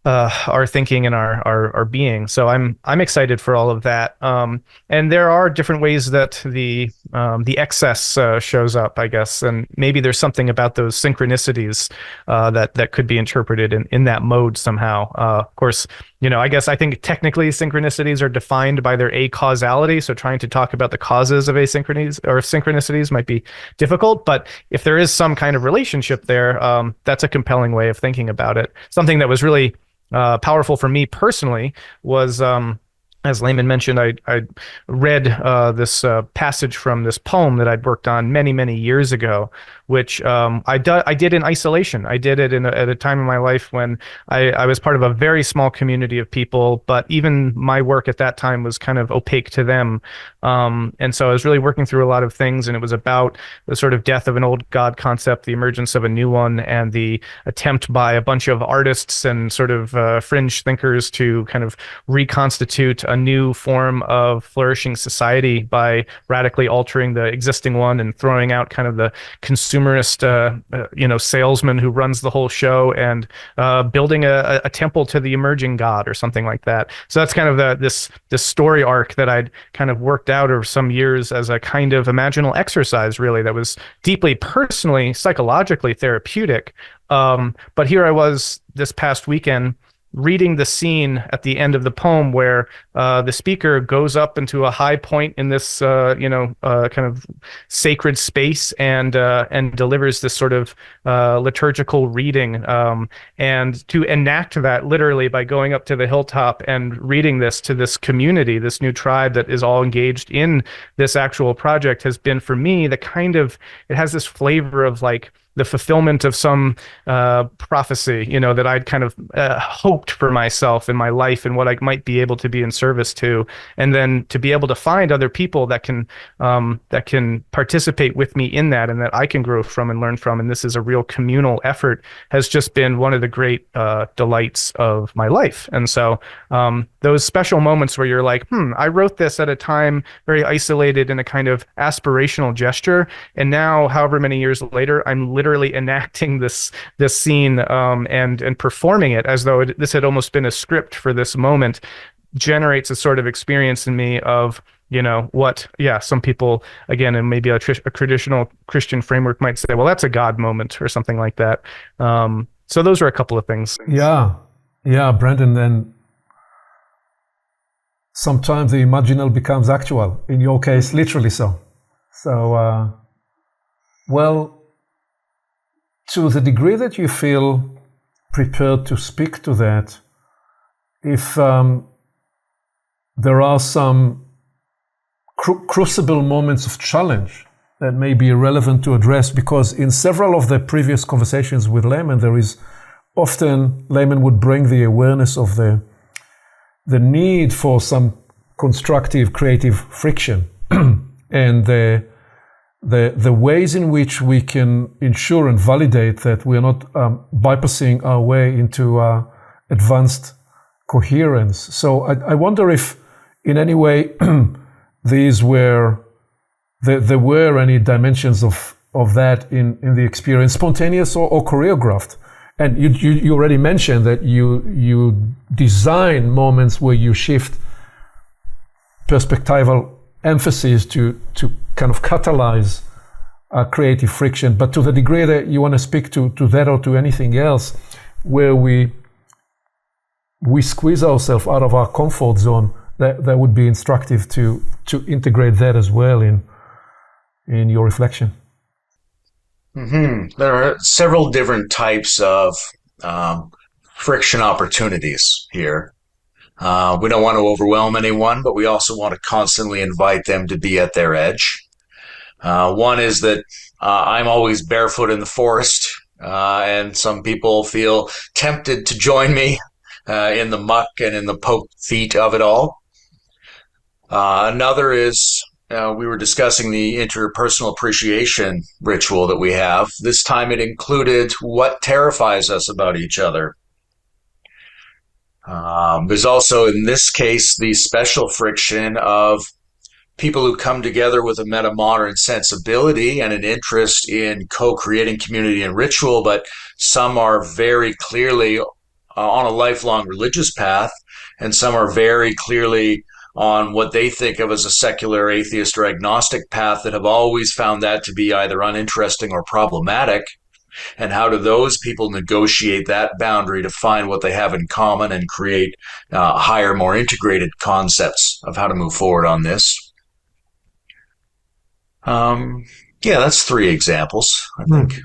our thinking and our being. So I'm excited for all of that. And there are different ways that the excess shows up, I guess. And maybe there's something about those synchronicities that could be interpreted in that mode somehow. Of course, I think technically synchronicities are defined by their acausality. So trying to talk about the causes of asynchronies or synchronicities might be difficult. But if there is some kind of relationship there, that's a compelling way of thinking about it. Something that was really powerful for me personally was, as Layman mentioned, I read this passage from this poem that I'd worked on many, many years ago, which I did in isolation. I did it at a time in my life when I was part of a very small community of people, but even my work at that time was kind of opaque to them. And so I was really working through a lot of things, and it was about the sort of death of an old God concept, the emergence of a new one, and the attempt by a bunch of artists and sort of fringe thinkers to kind of reconstitute a new form of flourishing society by radically altering the existing one and throwing out kind of the consumerist, salesman who runs the whole show and building a temple to the emerging God or something like that. So that's kind of this story arc that I'd kind of worked out over some years as a kind of imaginal exercise, really, that was deeply personally, psychologically therapeutic. But here I was this past weekend reading the scene at the end of the poem where the speaker goes up into a high point in this, kind of sacred space and delivers this sort of liturgical reading. And to enact that literally by going up to the hilltop and reading this to this community, this new tribe that is all engaged in this actual project, has been for me it has this flavor of like the fulfillment of some prophecy, that I'd kind of hoped for myself in my life and what I might be able to be in service to, and then to be able to find other people that can participate with me in that, and that I can grow from and learn from. And this is a real communal effort, has just been one of the great delights of my life. And so those special moments where you're like, I wrote this at a time very isolated in a kind of aspirational gesture, and now, however many years later, I'm literally enacting this scene and performing it as though this had almost been a script for this moment, generates a sort of experience in me of some people, again, and maybe a traditional Christian framework might say, well, that's a God moment or something like that. So those are a couple of things. Yeah, Brandon. Then sometimes the imaginal becomes actual. In your case, literally so. So, to the degree that you feel prepared to speak to that, if there are some crucible moments of challenge that may be relevant to address, because in several of the previous conversations with Layman, there is often, Layman would bring the awareness of the need for some constructive, creative friction and the ways in which we can ensure and validate that we are not bypassing our way into advanced coherence. So I wonder if in any way there were any dimensions of that in the experience, spontaneous or choreographed. And you already mentioned that you design moments where you shift perspectival emphasis to kind of catalyze creative friction. But to the degree that you want to speak to that or to anything else, where we squeeze ourselves out of our comfort zone, that would be instructive to integrate that as well in your reflection. There are several different types of friction opportunities here. We don't want to overwhelm anyone, but we also want to constantly invite them to be at their edge. One is that I'm always barefoot in the forest, and some people feel tempted to join me in the muck and in the poked feet of it all. Another is we were discussing the interpersonal appreciation ritual that we have. This time it included what terrifies us about each other. There's also, in this case, the special friction of people who come together with a metamodern sensibility and an interest in co-creating community and ritual, but some are very clearly on a lifelong religious path, and some are very clearly on what they think of as a secular, atheist, or agnostic path that have always found that to be either uninteresting or problematic. And how do those people negotiate that boundary to find what they have in common and create higher, more integrated concepts of how to move forward on this? That's 3 examples, I think.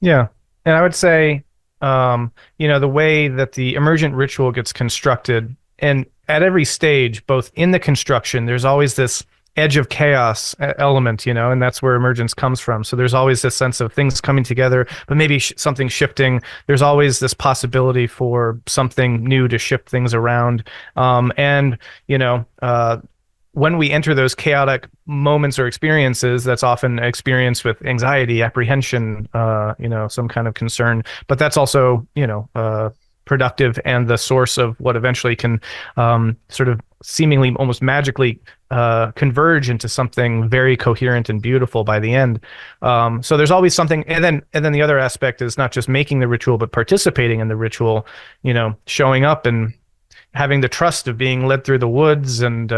Yeah. And I would say, the way that the emergent ritual gets constructed, and at every stage, both in the construction, there's always this edge of chaos element, and that's where emergence comes from. So there's always this sense of things coming together, but maybe something shifting. There's always this possibility for something new to shift things around. When we enter those chaotic moments or experiences, that's often experienced with anxiety, apprehension, some kind of concern. But that's also, productive and the source of what eventually can sort of seemingly almost magically converge into something very coherent and beautiful by the end. So there's always something, and then the other aspect is not just making the ritual, but participating in the ritual. Showing up and having the trust of being led through the woods, and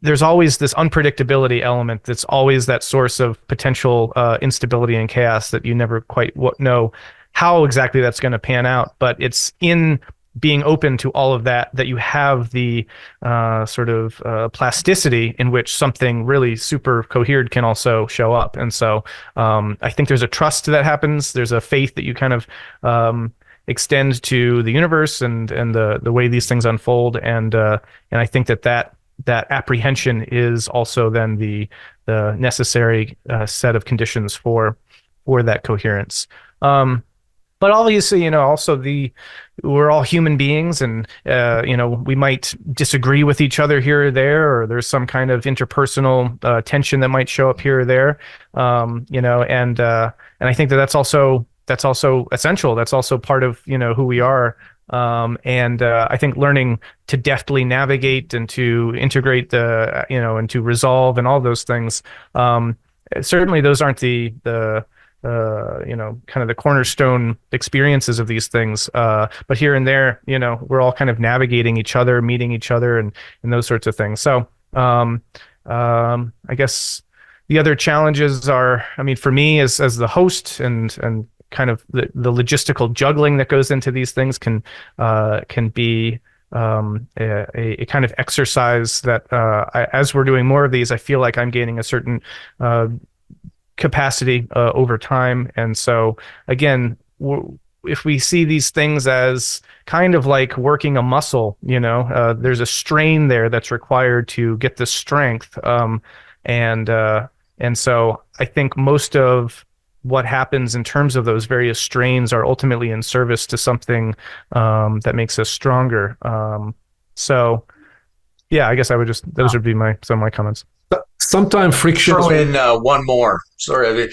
there's always this unpredictability element that's always that source of potential instability and chaos that you never quite know how exactly that's going to pan out. But it's in being open to all of that you have the plasticity in which something really super coherent can also show up. And so I think there's a trust that happens. There's a faith that you kind of extend to the universe and the way these things unfold. And I think that apprehension is also then the necessary set of conditions for that coherence. But obviously, also we're all human beings, and we might disagree with each other here or there, or there's some kind of interpersonal tension that might show up here or there. And I think that's also essential. That's also part of who we are. I think learning to deftly navigate and to integrate and to resolve and all those things. Certainly, those aren't the kind of the cornerstone experiences of these things. But here and there, we're all kind of navigating each other, meeting each other, and those sorts of things. So I guess the other challenges are, for me as the host and kind of the logistical juggling that goes into these things can be a kind of exercise that as we're doing more of these, I feel like I'm gaining a certain capacity over time. And so again, if we see these things as kind of like working a muscle, there's a strain there that's required to get the strength. And so I think most of what happens in terms of those various strains are ultimately in service to something that makes us stronger. So yeah, I guess I would those would be some of my comments. Sometimes friction. Throw in one more. Sorry,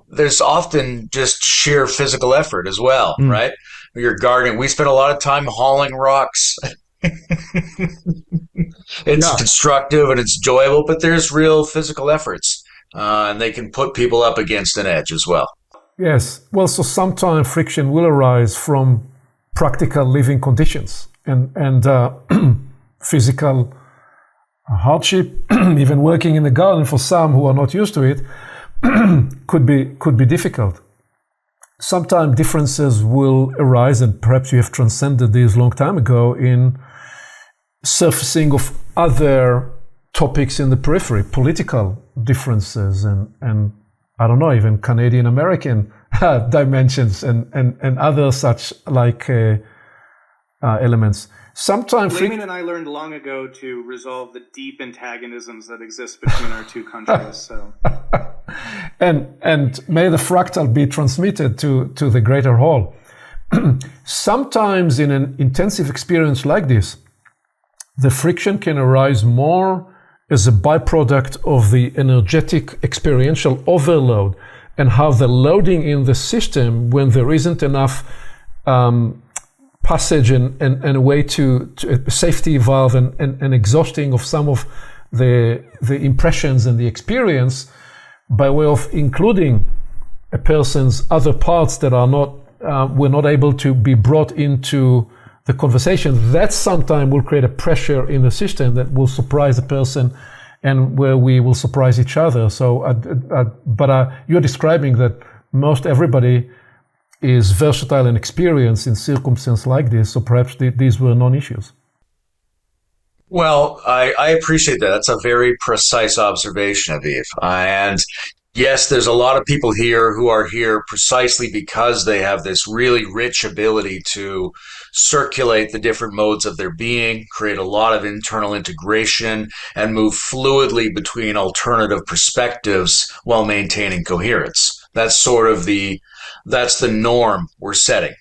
there's often just sheer physical effort as well, right? You're gardening. We spend a lot of time hauling rocks. It's constructive and it's enjoyable, but there's real physical efforts, and they can put people up against an edge as well. Yes. Well, so sometimes friction will arise from practical living conditions, and physical hardship, even working in the garden for some who are not used to it, could be difficult. Sometimes differences will arise, and perhaps you have transcended these long time ago, in surfacing of other topics in the periphery, political differences, and I don't know, even Canadian-American dimensions and other such like elements. Sometimes Layman and I learned long ago to resolve the deep antagonisms that exist between our two countries. So, and may the fractal be transmitted to the greater whole. Sometimes in an intensive experience like this, the friction can arise more as a byproduct of the energetic experiential overload and how the loading in the system, when there isn't enough passage and a way to a safety valve and exhausting of some of the impressions and the experience, by way of including a person's other parts that are not were not able to be brought into the conversation, that sometimes will create a pressure in the system that will surprise the person, and where we will surprise each other. So, but you're describing that most everybody is versatile and experienced in circumstances like this, so perhaps these were non-issues. Well, I appreciate that. That's a very precise observation, Aviv. And yes, there's a lot of people here who are here precisely because they have this really rich ability to circulate the different modes of their being, create a lot of internal integration, and move fluidly between alternative perspectives while maintaining coherence. That's the norm we're setting.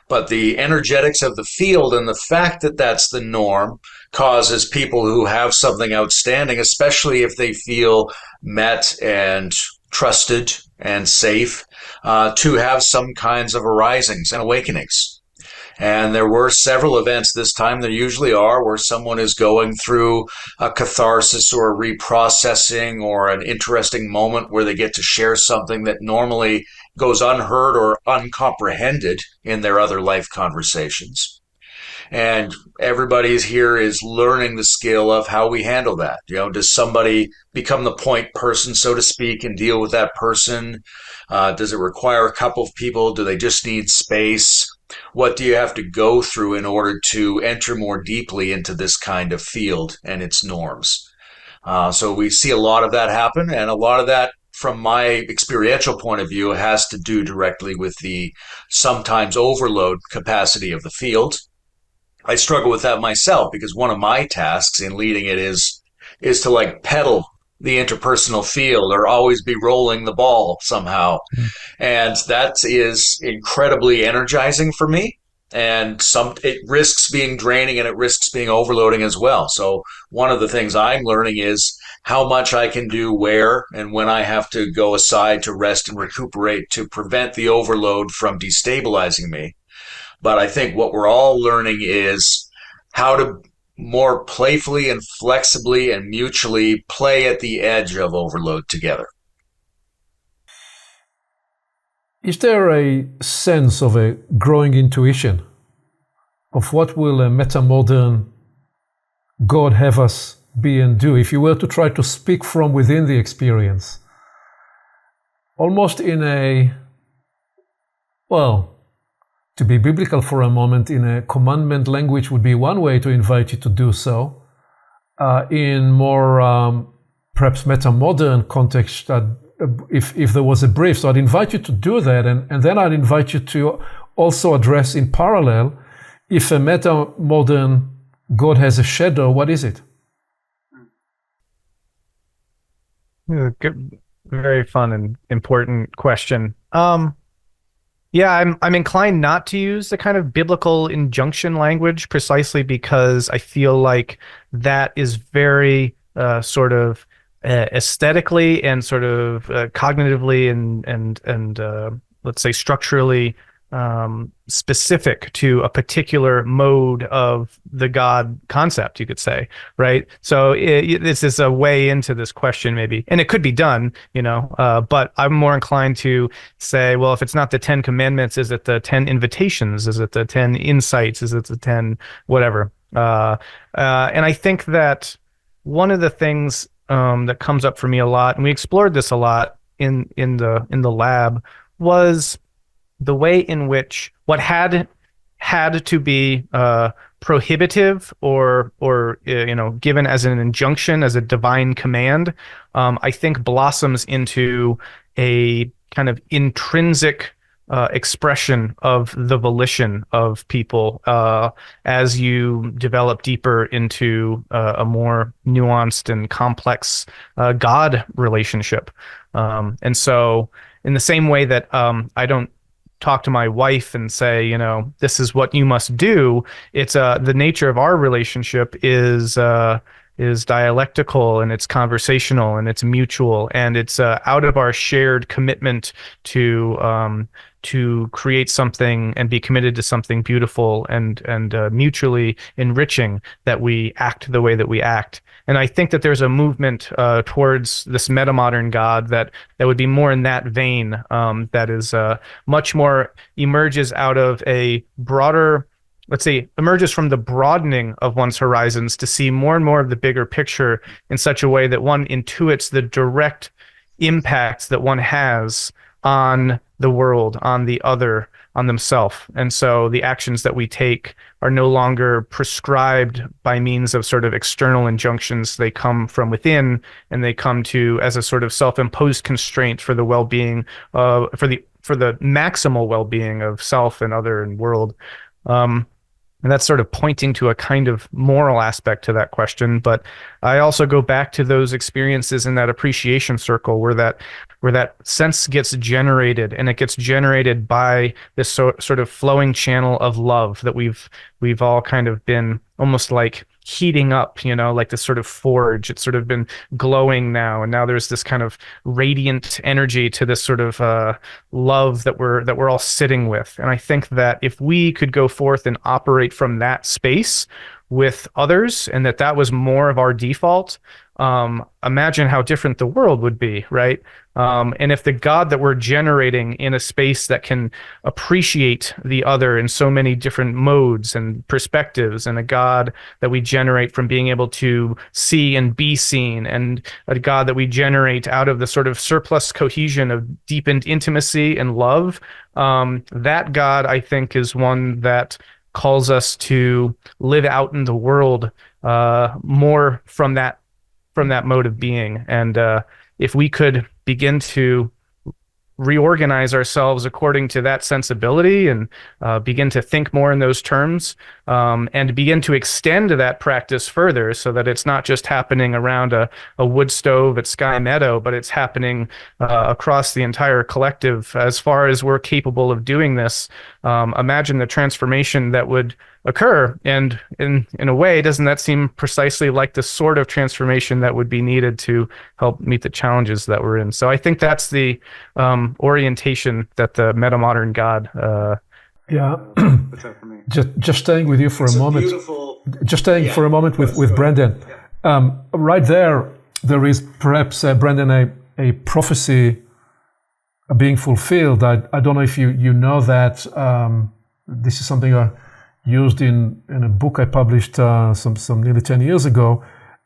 But the energetics of the field and the fact that that's the norm causes people who have something outstanding, especially if they feel met and trusted and safe, to have some kinds of arisings and awakenings. And there were several events this time, there usually are, where someone is going through a catharsis or a reprocessing or an interesting moment where they get to share something that normally goes unheard or uncomprehended in their other life conversations. And everybody here is learning the skill of how we handle that. Does somebody become the point person, so to speak, and deal with that person? Does it require a couple of people? Do they just need space? What do you have to go through in order to enter more deeply into this kind of field and its norms? So we see a lot of that happen, and a lot of that, from my experiential point of view, has to do directly with the sometimes overload capacity of the field. I struggle with that myself because one of my tasks in leading it is to like pedal the interpersonal field or always be rolling the ball somehow. And that is incredibly energizing for me. And it risks being draining and it risks being overloading as well. So one of the things I'm learning is how much I can do where and when I have to go aside to rest and recuperate to prevent the overload from destabilizing me. But I think what we're all learning is how to more playfully and flexibly and mutually play at the edge of overload together. Is there a sense of a growing intuition of what will a metamodern God have us be and do, if you were to try to speak from within the experience? Almost in a, well, to be biblical for a moment, in a commandment language would be one way to invite you to do so. In more perhaps metamodern context, if there was a brief, so I'd invite you to do that, and then I'd invite you to also address in parallel, if a metamodern God has a shadow, what is it? Good, very fun and important question. Yeah, I'm inclined not to use the kind of biblical injunction language precisely because I feel like that is very sort of aesthetically and sort of cognitively and let's say structurally specific to a particular mode of the God concept, you could say, right? So this is a way into this question maybe, and it could be done, but I'm more inclined to say, well, if it's not the 10 commandments, is it the 10 invitations? Is it the 10 insights? Is it the 10 whatever? And I think that one of the things that comes up for me a lot, and we explored this a lot in the lab, was the way in which what had to be prohibitive or given as an injunction, as a divine command, I think blossoms into a kind of intrinsic expression of the volition of people as you develop deeper into a more nuanced and complex God relationship. And so, in the same way that I don't talk to my wife and say, this is what you must do. It's the nature of our relationship is dialectical, and it's conversational, and it's mutual, and it's out of our shared commitment to create something and be committed to something beautiful and mutually enriching that we act the way that we act. And I think that there's a movement towards this metamodern God that would be more in that vein, that is much more emerges out of a broader, let's say, emerges from the broadening of one's horizons to see more and more of the bigger picture in such a way that one intuits the direct impacts that one has on the world, on the other, on themselves. And so the actions that we take are no longer prescribed by means of sort of external injunctions. They come from within, and they come to as a sort of self-imposed constraint for the well-being, for the maximal well-being of self and other and world. And that's sort of pointing to a kind of moral aspect to that question. But I also go back to those experiences in that appreciation circle where that sense gets generated, and it gets generated by this sort of flowing channel of love that we've all kind of been almost like heating up, like this sort of forge. It's sort of been glowing now, and now there's this kind of radiant energy to this sort of love that we're all sitting with. And I think that if we could go forth and operate from that space with others, and that was more of our default, imagine how different the world would be, right? And if the God that we're generating in a space that can appreciate the other in so many different modes and perspectives, and a God that we generate from being able to see and be seen, and a God that we generate out of the sort of surplus cohesion of deepened intimacy and love, that God, I think, is one that calls us to live out in the world more from that mode of being. And if we could begin to reorganize ourselves according to that sensibility, and begin to think more in those terms, and begin to extend that practice further, so that it's not just happening around a wood stove at Sky Meadow, but it's happening across the entire collective as far as we're capable of doing this. Imagine the transformation that would occur. And in a way, doesn't that seem precisely like the sort of transformation that would be needed to help meet the challenges that we're in? So I think that's the orientation that the metamodern God just staying with you for a moment. Just staying for a moment with Brendan. Right there is perhaps, Brendan, a prophecy being fulfilled. I don't know if you know that. This is something I used in a book I published some nearly 10 years ago.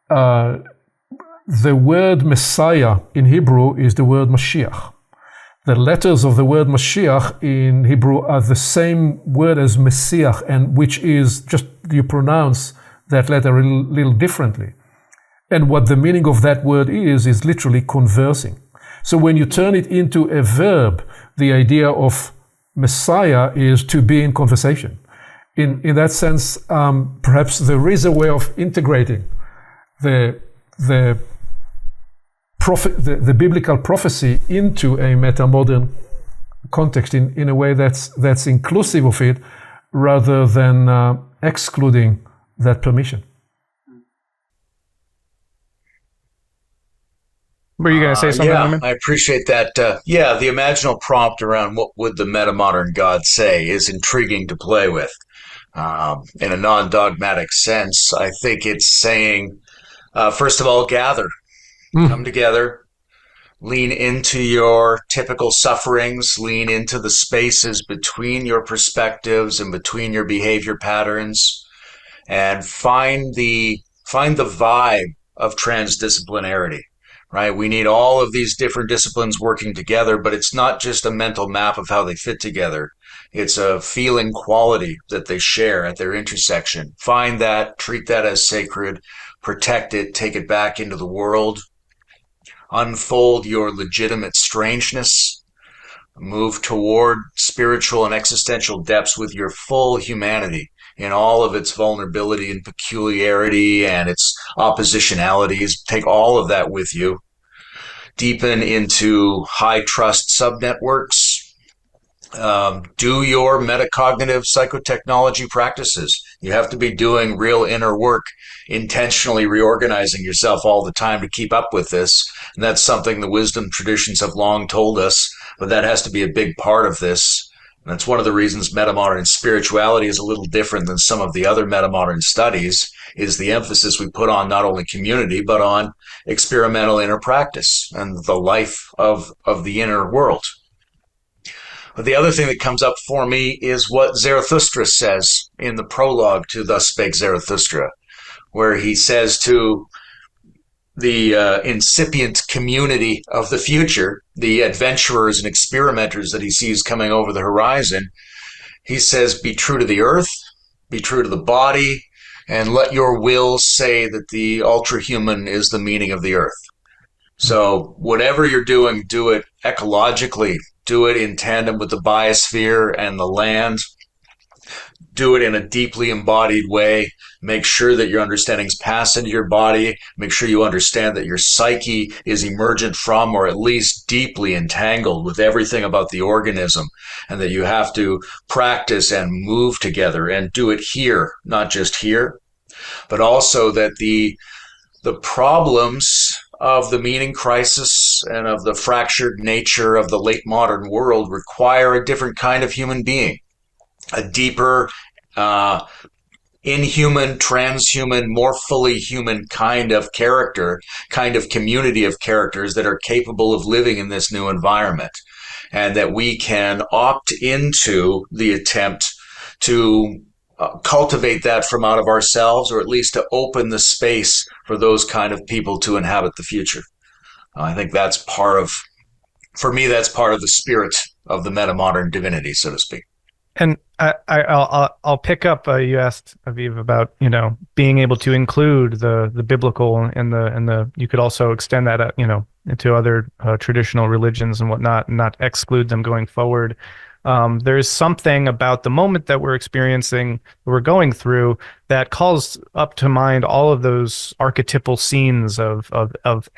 The word Messiah in Hebrew is the word Mashiach. The letters of the word Mashiach in Hebrew are the same word as Messiah, and which is just, you pronounce that letter a little differently. And what the meaning of that word is literally conversing. So when you turn it into a verb, the idea of Messiah is to be in conversation. In that sense, perhaps there is a way of integrating the biblical prophecy into a metamodern context in a way that's inclusive of it, rather than excluding that permission. Were you going to say something, Layman? I appreciate that. The imaginal prompt around what would the metamodern God say is intriguing to play with. In a non-dogmatic sense, I think it's saying, first of all, gather. Come together, lean into your typical sufferings, lean into the spaces between your perspectives and between your behavior patterns, and find the vibe of transdisciplinarity. Right? We need all of these different disciplines working together, but it's not just a mental map of how they fit together. It's a feeling quality that they share at their intersection. Find that, treat that as sacred, protect it, take it back into the world, unfold your legitimate strangeness, move toward spiritual and existential depths with your full humanity in all of its vulnerability and peculiarity and its oppositionalities. Take all of that with you. Deepen into high trust subnetworks. Do your metacognitive psychotechnology practices. You have to be doing real inner work, intentionally reorganizing yourself all the time to keep up with this. And that's something the wisdom traditions have long told us, but that has to be a big part of this. And that's one of the reasons metamodern spirituality is a little different than some of the other metamodern studies, is the emphasis we put on not only community, but on experimental inner practice and the life of the inner world. But the other thing that comes up for me is what Zarathustra says in the prologue to Thus Spake Zarathustra, where he says to the incipient community of the future, the adventurers and experimenters that he sees coming over the horizon, he says, be true to the earth, be true to the body, and let your will say that the ultra-human is the meaning of the earth. So whatever you're doing, do it ecologically, do it in tandem with the biosphere and the land, do it in a deeply embodied way. Make sure that your understandings pass into your body. Make sure you understand that your psyche is emergent from, or at least deeply entangled with, everything about the organism, and that you have to practice and move together and do it here, not just here, but also that the problems of the meaning crisis and of the fractured nature of the late modern world require a different kind of human being, a deeper, inhuman, transhuman, more fully human kind of character, kind of community of characters that are capable of living in this new environment, and that we can opt into the attempt to cultivate that from out of ourselves, or at least to open the space for those kind of people to inhabit the future. I think that's for me, that's part of the spirit of the metamodern divinity, so to speak. And I'll pick up. You asked, Aviv, about being able to include the biblical and the you could also extend that into other traditional religions and whatnot, and not exclude them going forward. There's something about the moment that we're experiencing, we're going through, that calls up to mind all of those archetypal scenes of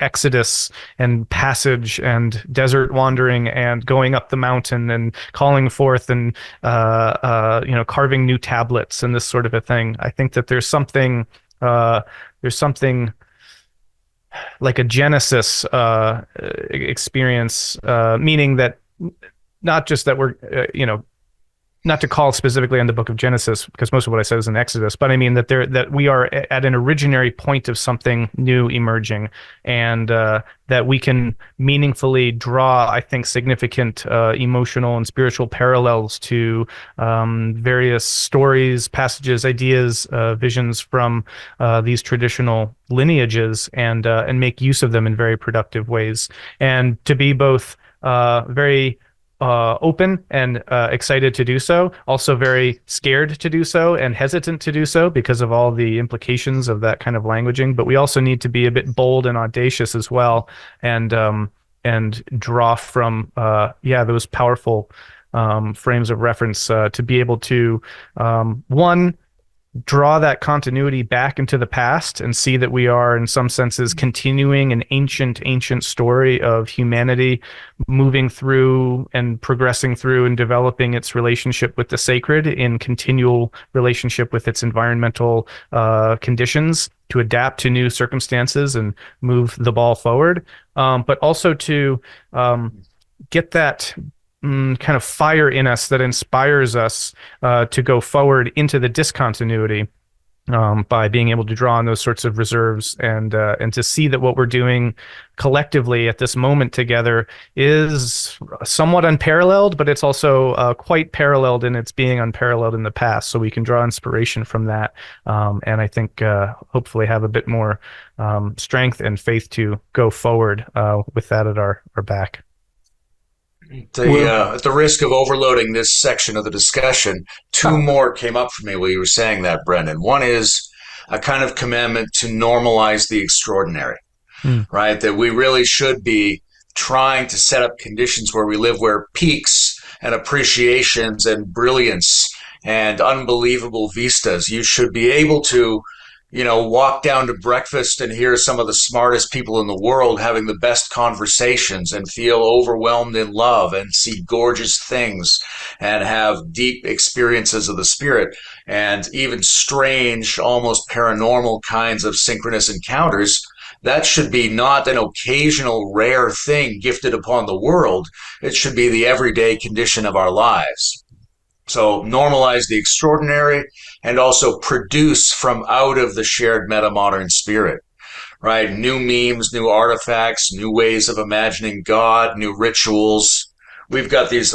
exodus and passage and desert wandering and going up the mountain and calling forth and carving new tablets and this sort of a thing. I think that there's something like a Genesis experience, meaning that not just that we're, not to call specifically on the book of Genesis, because most of what I said is in Exodus, but I mean that we are at an originary point of something new emerging, and that we can meaningfully draw, I think, significant emotional and spiritual parallels to various stories, passages, ideas, visions from these traditional lineages, and make use of them in very productive ways, and to be both very open and excited to do so, also very scared to do so and hesitant to do so because of all the implications of that kind of languaging. But we also need to be a bit bold and audacious as well, and draw from those powerful frames of reference to be able to one, draw that continuity back into the past and see that we are in some senses continuing an ancient story of humanity moving through and progressing through and developing its relationship with the sacred in continual relationship with its environmental conditions to adapt to new circumstances and move the ball forward, but also to get that kind of fire in us that inspires us to go forward into the discontinuity, by being able to draw on those sorts of reserves and to see that what we're doing collectively at this moment together is somewhat unparalleled, but it's also quite paralleled in its being unparalleled in the past. So we can draw inspiration from that, and I think hopefully have a bit more strength and faith to go forward with that at our back. At the risk of overloading this section of the discussion, two more came up for me while you were saying that, Brendan. One is a kind of commandment to normalize the extraordinary, right? That we really should be trying to set up conditions where we live where peaks and appreciations and brilliance and unbelievable vistas, you should be able to walk down to breakfast and hear some of the smartest people in the world having the best conversations and feel overwhelmed in love and see gorgeous things and have deep experiences of the spirit and even strange, almost paranormal kinds of synchronous encounters. That should be not an occasional rare thing gifted upon the world. It should be the everyday condition of our lives. So normalize the extraordinary and also produce from out of the shared metamodern spirit, right? New memes, new artifacts, new ways of imagining God, new rituals. We've got these,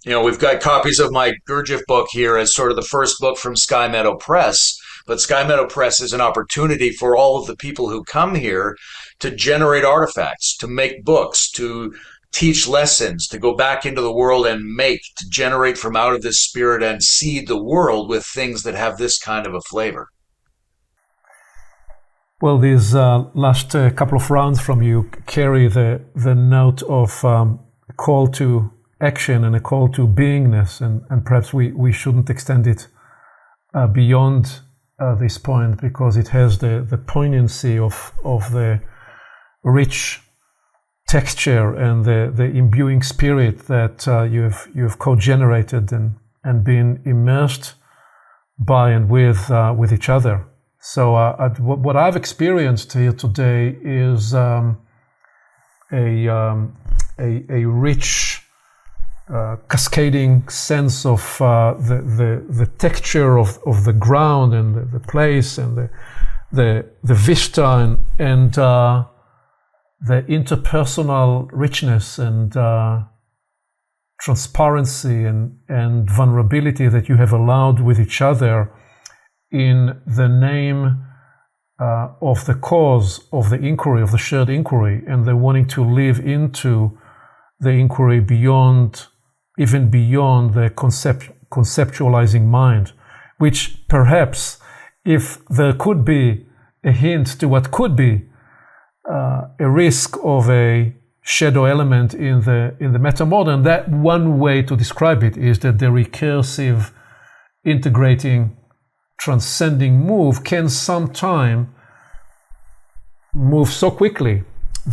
we've got copies of my Gurdjieff book here as sort of the first book from Sky Meadow Press. But Sky Meadow Press is an opportunity for all of the people who come here to generate artifacts, to make books, to teach lessons, to go back into the world and make, to generate from out of this spirit and seed the world with things that have this kind of a flavor. Well, these last couple of rounds from you carry the note of a call to action and a call to beingness, and perhaps we shouldn't extend it beyond this point, because it has the poignancy of the rich texture and the imbuing spirit that you've co-generated and been immersed by and with each other. So what I've experienced here today is a rich cascading sense of the texture of the ground and the place and the vista and the interpersonal richness and transparency and vulnerability that you have allowed with each other in the name of the cause of the inquiry, of the shared inquiry, and the wanting to live into the inquiry even beyond the conceptualizing mind, which perhaps, if there could be a hint to what could be a risk of a shadow element in the metamodern, that one way to describe it is that the recursive, integrating, transcending move can sometime move so quickly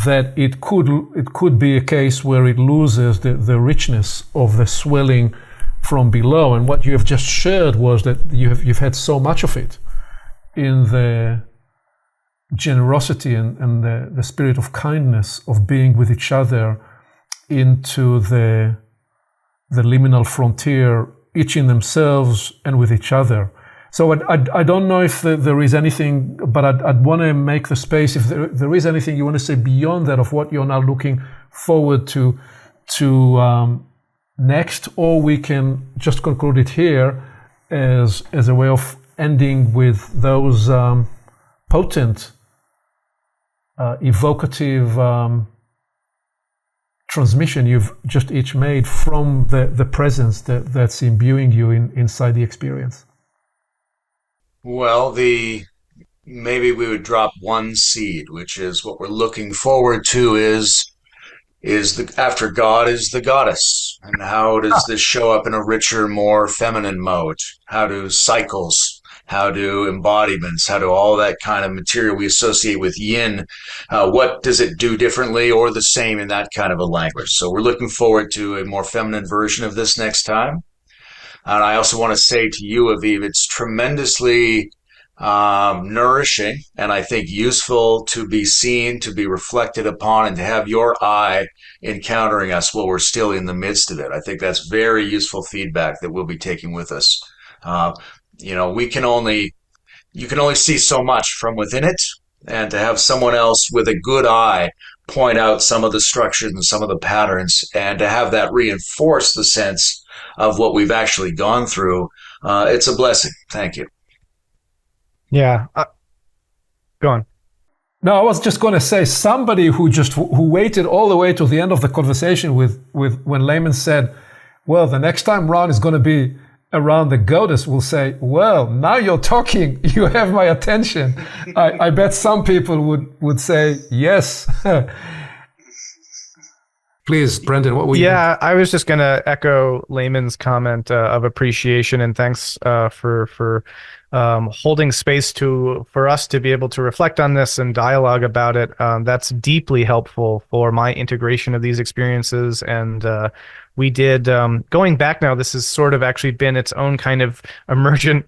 that it could be a case where it loses the richness of the swelling from below. And what you have just shared was that you've had so much of it in the generosity and the spirit of kindness of being with each other into the liminal frontier, each in themselves and with each other. So I don't know if there is anything, but I'd want to make the space, if there is anything you want to say beyond that of what you're now looking forward to next, or we can just conclude it here as a way of ending with those potent, evocative transmission you've just each made from the presence that's imbuing you inside the experience. Well, maybe we would drop one seed, which is what we're looking forward to is after God is the goddess. And how does this show up in a richer, more feminine mode? How do cycles, how do embodiments, how do all that kind of material we associate with yin, what does it do differently or the same in that kind of a language? So we're looking forward to a more feminine version of this next time. And I also want to say to you, Aviv, it's tremendously nourishing and I think useful to be seen, to be reflected upon, and to have your eye encountering us while we're still in the midst of it. I think that's very useful feedback that we'll be taking with us. We can only you can only see so much from within it, and to have someone else with a good eye point out some of the structures and some of the patterns, and to have that reinforce the sense of what we've actually gone through, it's a blessing. Thank you. Yeah. Go on. No, I was just going to say, somebody who waited all the way to the end of the conversation with when Layman said, well, the next time Ron is going to be around the goddess, will say, well, now you're talking, you have my attention. I bet some people would say yes. Please, Brendan, what were you? Yeah, I was just going to echo Layman's comment of appreciation and thanks for holding space for us to be able to reflect on this and dialogue about it. That's deeply helpful for my integration of these experiences. And we did, going back now, this has sort of actually been its own kind of emergent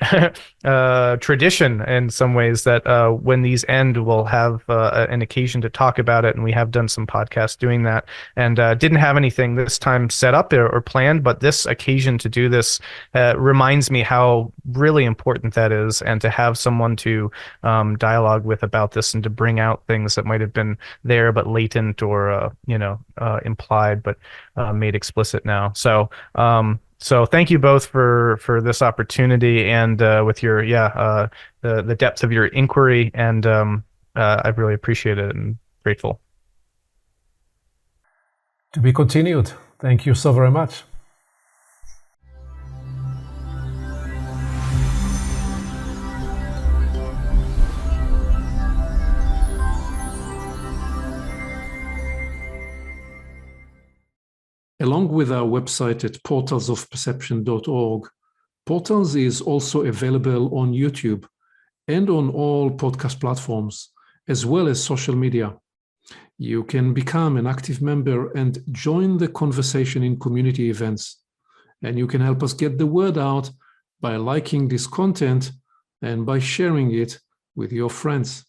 tradition in some ways, that when these end, we'll have an occasion to talk about it. And we have done some podcasts doing that, and didn't have anything this time set up or planned, but this occasion to do this reminds me how really important that is, and to have someone to dialogue with about this, and to bring out things that might have been there but latent, or implied but made explicit now. So thank you both for this opportunity, and with your the depth of your inquiry, and I really appreciate it and grateful. To be continued. Thank you so very much. Along with our website at portalsofperception.org, Portals is also available on YouTube and on all podcast platforms, as well as social media. You can become an active member and join the conversation in community events. And you can help us get the word out by liking this content and by sharing it with your friends.